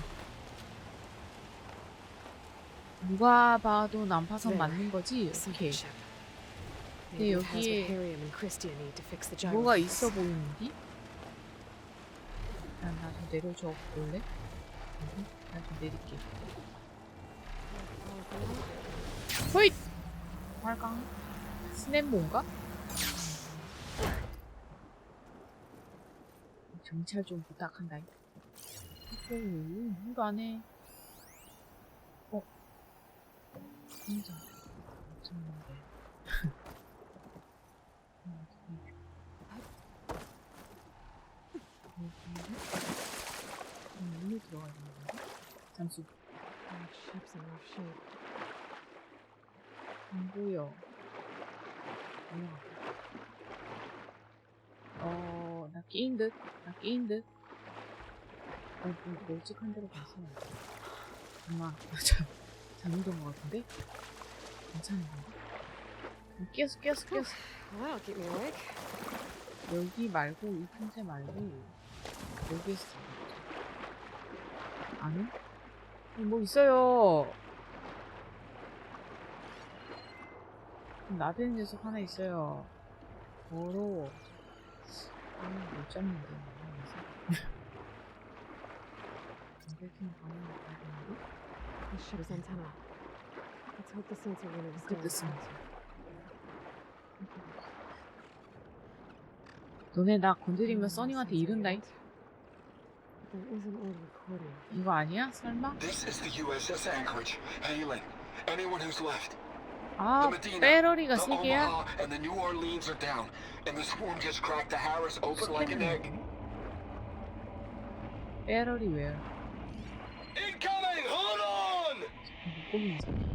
누가 봐도 난파선 맞는 거지? 오케이. 근데 여기에 뭐가 있어 보이는디? 나 좀 내려줘 볼래? 나 좀 내릴게. 호잇! 활강 스냅몬가? 정찰 좀 부탁한다. 일도 안 해. 진짜 미쳤는데. 물로 들어가야 되는 건가? 잠수. 안 보여. 나 끼인 듯. 멀찍한 데로 가서. 엄마, 잘못된 것 같은데? 괜찮은 건가? 끼었어. That'll keep me awake. 여기 말고, 이 틈새 말고, 여기에서 잡았죠. 아니? 뭐 있어요. 나대는 녀석 하나 있어요. 더러워. 못 잡는데. 이렇게는 가능한 거 같은데? The ship's antenna. Let's hope the sensor unit is still 그 뜻은 너네 나 건드리면 써니한테 이른다잉. There isn't a recording. 이거 아니야? 설마? This is the USS Anchorage. Hailing anyone who's left. 아, The Medina, 배러리가 the 3개야? Omaha, and the New Orleans are down, and the swarm just cracked the Harris open like an egg. 배러리 웨어. Incoming! Hold on! 못 보면서.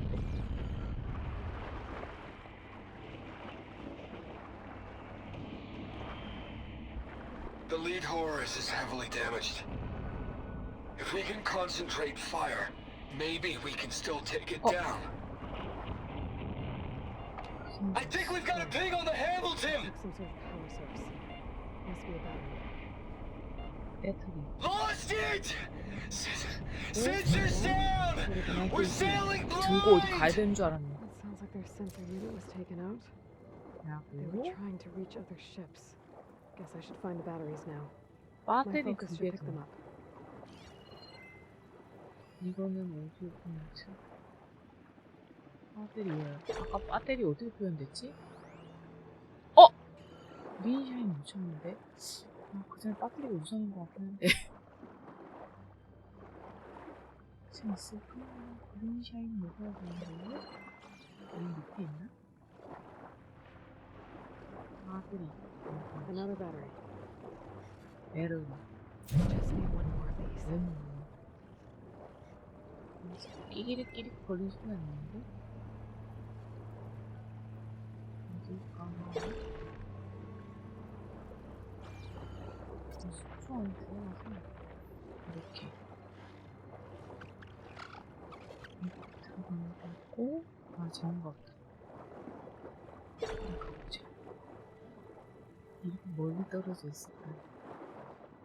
The lead Horus is heavily damaged. If we can concentrate fire, maybe we can still take it down. I think we've got a ping on the Hamilton! Some sort of power source. Must be a battery. 배터리. Lost it! Sensors down! We're sailing 들고 어디 blind! 가야 되는 줄 알았네. It sounds like their sensor unit was taken out. 야, They 그리고 were trying to reach other ships. Guess I should find the batteries now. My 배터리 focus 2개 should pick them 더. up. 이거는 오디오 포인트. 배터리 웨어. 아까 배터리 어떻게 표현됐지? 어! 그린샤인 묻혔는데? 아, 그 전에 배터리가 우선인 것 같긴 한데. 있을까? 그린샤인 먹어야 되는데? 여기 밑에 있나? 배터리. Another battery. 배터리. Just need one more of these. 끼리끼리 걸린 소리가 있는데? 어딜까? 숙소 안에 들어가서 이렇게 들어가는 거 같고, 아, 저런 거 같다. 가보자. 이렇게 멀리 떨어져 있을까?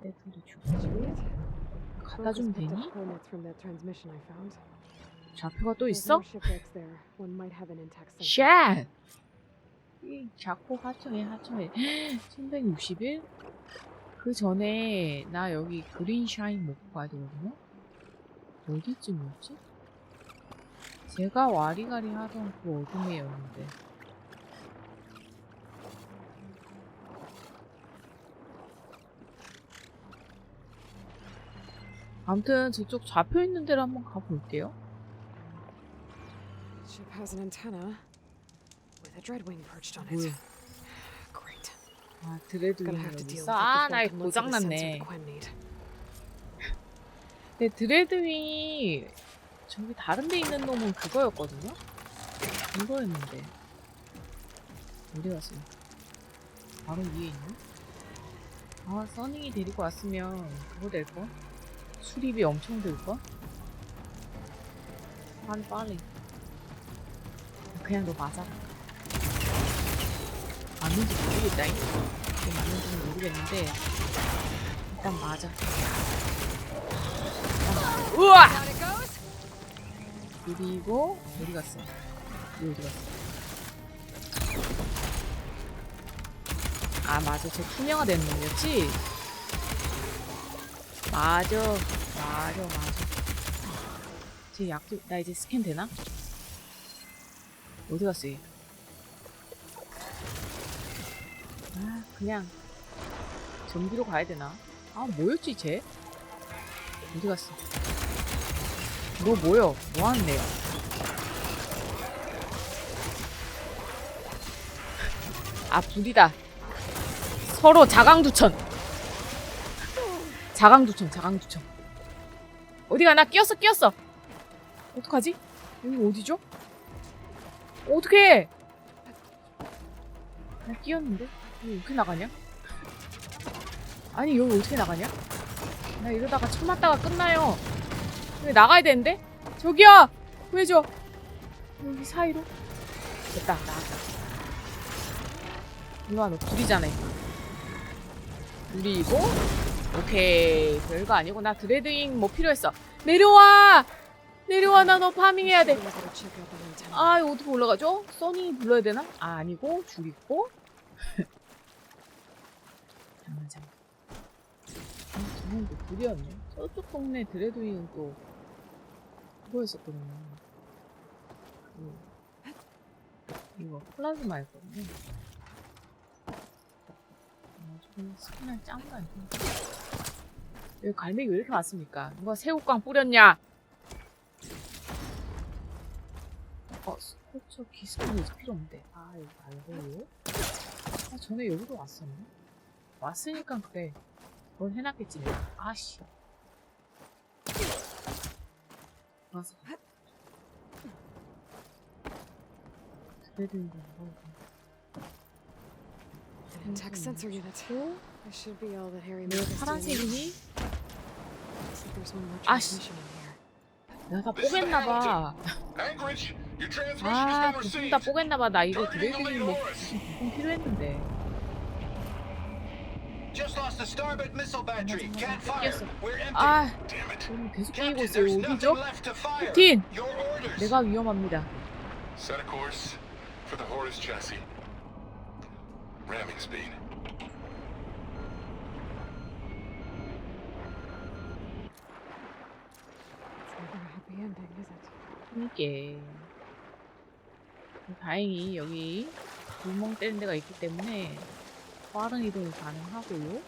배터리 주지? 갖다 주면 되니? Coordinates from that transmission I found. 좌표가 또 There's 있어? more shipwrecks there. One might have an intact sensor. 샷! 이 작고 하청에 1161? 그 전에 나 여기 그린샤인 먹고 가야 되거든요? 어디쯤이었지? 제가 와리가리 하던 그 어둠이었는데. 아무튼 저쪽 좌표 있는 데로 한번 가볼게요. Ship has an antenna with a dreadwing perched on 뭐야? it. Great. 아, 드레드윙이 Gonna have to 여기 deal 있어? with 아, it 나 before I 이거 can look for the sensor 고장났네. the Quen need. 근데 드레드윙이 저기 다른 데 있는 놈은 그거였거든요? 이거였는데. 어디 갔어? 바로 위에 있네? 아, 써닝이 데리고 왔으면 그거 될걸? 수리비 엄청 들걸? 빨리. 그냥 너 맞아라. 맞는지 모르겠다잉. 이게 맞는지는 모르겠는데 일단 맞아. 우와! 그리고 어디 갔어? 어디 갔어? 아, 맞아. 저 투명화 된 놈이었지? 맞아. 제 약도, 나 이제 스캔 되나? 어디 갔어, 얘? 아, 그냥 전기로 가야 되나? 아, 뭐였지, 쟤? 어디 갔어? 너 뭐여? 뭐 하는 애야? 아, 불이다. 서로 자강두천. 어디가? 나 끼었어. 어떡하지? 여기 어디죠? 어떡해! 나 끼었는데? 여기 어떻게 나가냐? 아니, 여기 어떻게 나가냐? 나 이러다가 쳐 맞다가 끝나요. 여기 나가야 되는데? 저기요! 구해줘! 여기 사이로? 됐다, 나왔다. 이리와, 너 불이잖아. 불이고, 오케이. 별거 아니고, 나 드레드잉 뭐 필요했어. 내려와, 나 너 파밍해야 돼. 아, 이거 어떻게 올라가죠? 써니 불러야 되나? 아, 아니고, 줄 있고. 장난. 저는 또 불이었네. 저쪽 동네 드레드잉은 또 그거였었거든요. 이거 플라즈마였거든요. 스피너 짱도 아니고. 여기 갈매기 왜 이렇게 많습니까? 누가 새우깡 뿌렸냐? 스코처 기스톤이 필요 없는데. 아, 여기 말고요? 아, 전에 여기도 왔었네? 왔으니까 그래. 뭘 해놨겠지, 내가. 아씨. 와서. 그래도 이거 뭐가 Tech sensor unit. This should be all that Harry 왜 made us do. 파란색이니? Looks like there's one more 아씨. transmission in here. 내가 다 뽀겠나봐. Anchorage, your transmission 아, has 부품 been 다 received. 뽀겠나봐. 나 이거 드레이드님 뭐 무슨 부품 필요했는데. Just lost the starboard missile battery. Can't fire. 깼어. We're empty. 아, Damn it. 그럼 계속 Captain, 끼고 있어요. there's 어디죠? nothing left to fire. 캡틴! Your orders. 내가 위험합니다. Set a course for the Horus chassis. Ramming speed. It's never a happy ending, is it? 이게 다행히 여기 구멍 떼는 데가 있기 때문에 빠른 이동이 가능하고요.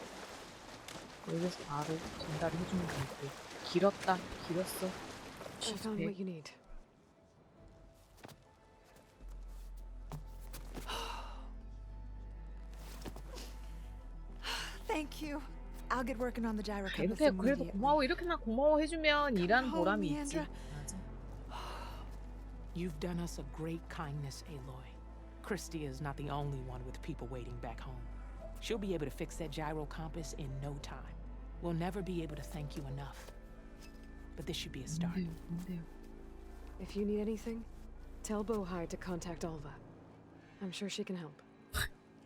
여기서 바로 전달을 해주면 되고. 길었다, 길었어. I found what you need. Thank you. I'll get working on the gyro compass 이렇게 그래도 immediately. 고마워 이렇게나 고마워 해주면 일하는 보람이 있지. Leandra. 맞아. You've done us a great kindness, Aloy. Christy is not the only one with people waiting back home. She'll be able to fix that gyro compass in no time. We'll never be able to thank you enough. But this should be a start. 뭔데요? If you need anything, tell Bohai to contact Alva. I'm sure she can help.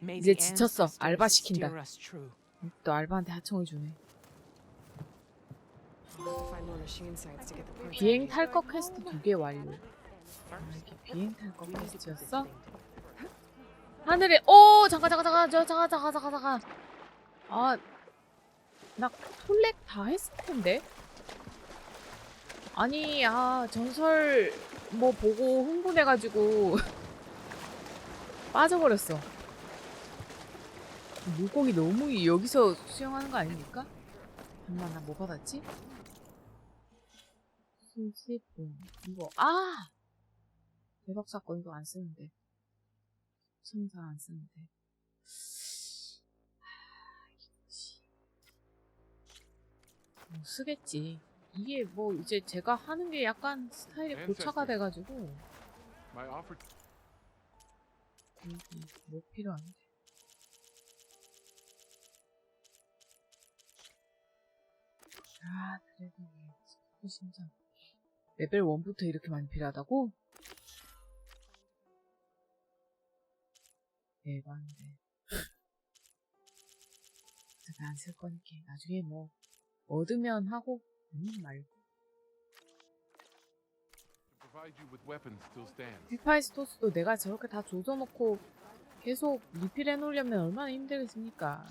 May 이제 the 지쳤어. ancestors 알바 시킨다. steer us true. 또 알바한테 하청을 주네. I'll have to find more machine sites to get the parts. 비행 탈 것 퀘스트 2개 완료. 아, 이게 비행 탈 것 퀘스트였어? 하늘에 잠깐. 아, 나 톨렉 다 했을 텐데. 아니, 전설 뭐 보고 흥분해가지고 빠져버렸어. 물고기 너무 여기서 수영하는 거 아닙니까? 잠깐만, 나 뭐 받았지? 수집봉 이거 대박 사건 이거 안 쓰는데. 첨사 안 쓰는데. 뭐 쓰겠지. 이게 뭐 이제 제가 하는 게 약간 스타일이 고차가 돼가지고. 뭐 필요한데? 그래도 심장. 레벨 1부터 이렇게 많이 필요하다고? 대박인데. 제가 안 쓸 거니까 나중에 뭐 얻으면 하고 말고. 히파이스토스도 내가 저렇게 다 조져놓고 계속 리필해 놓으려면 얼마나 힘들겠습니까?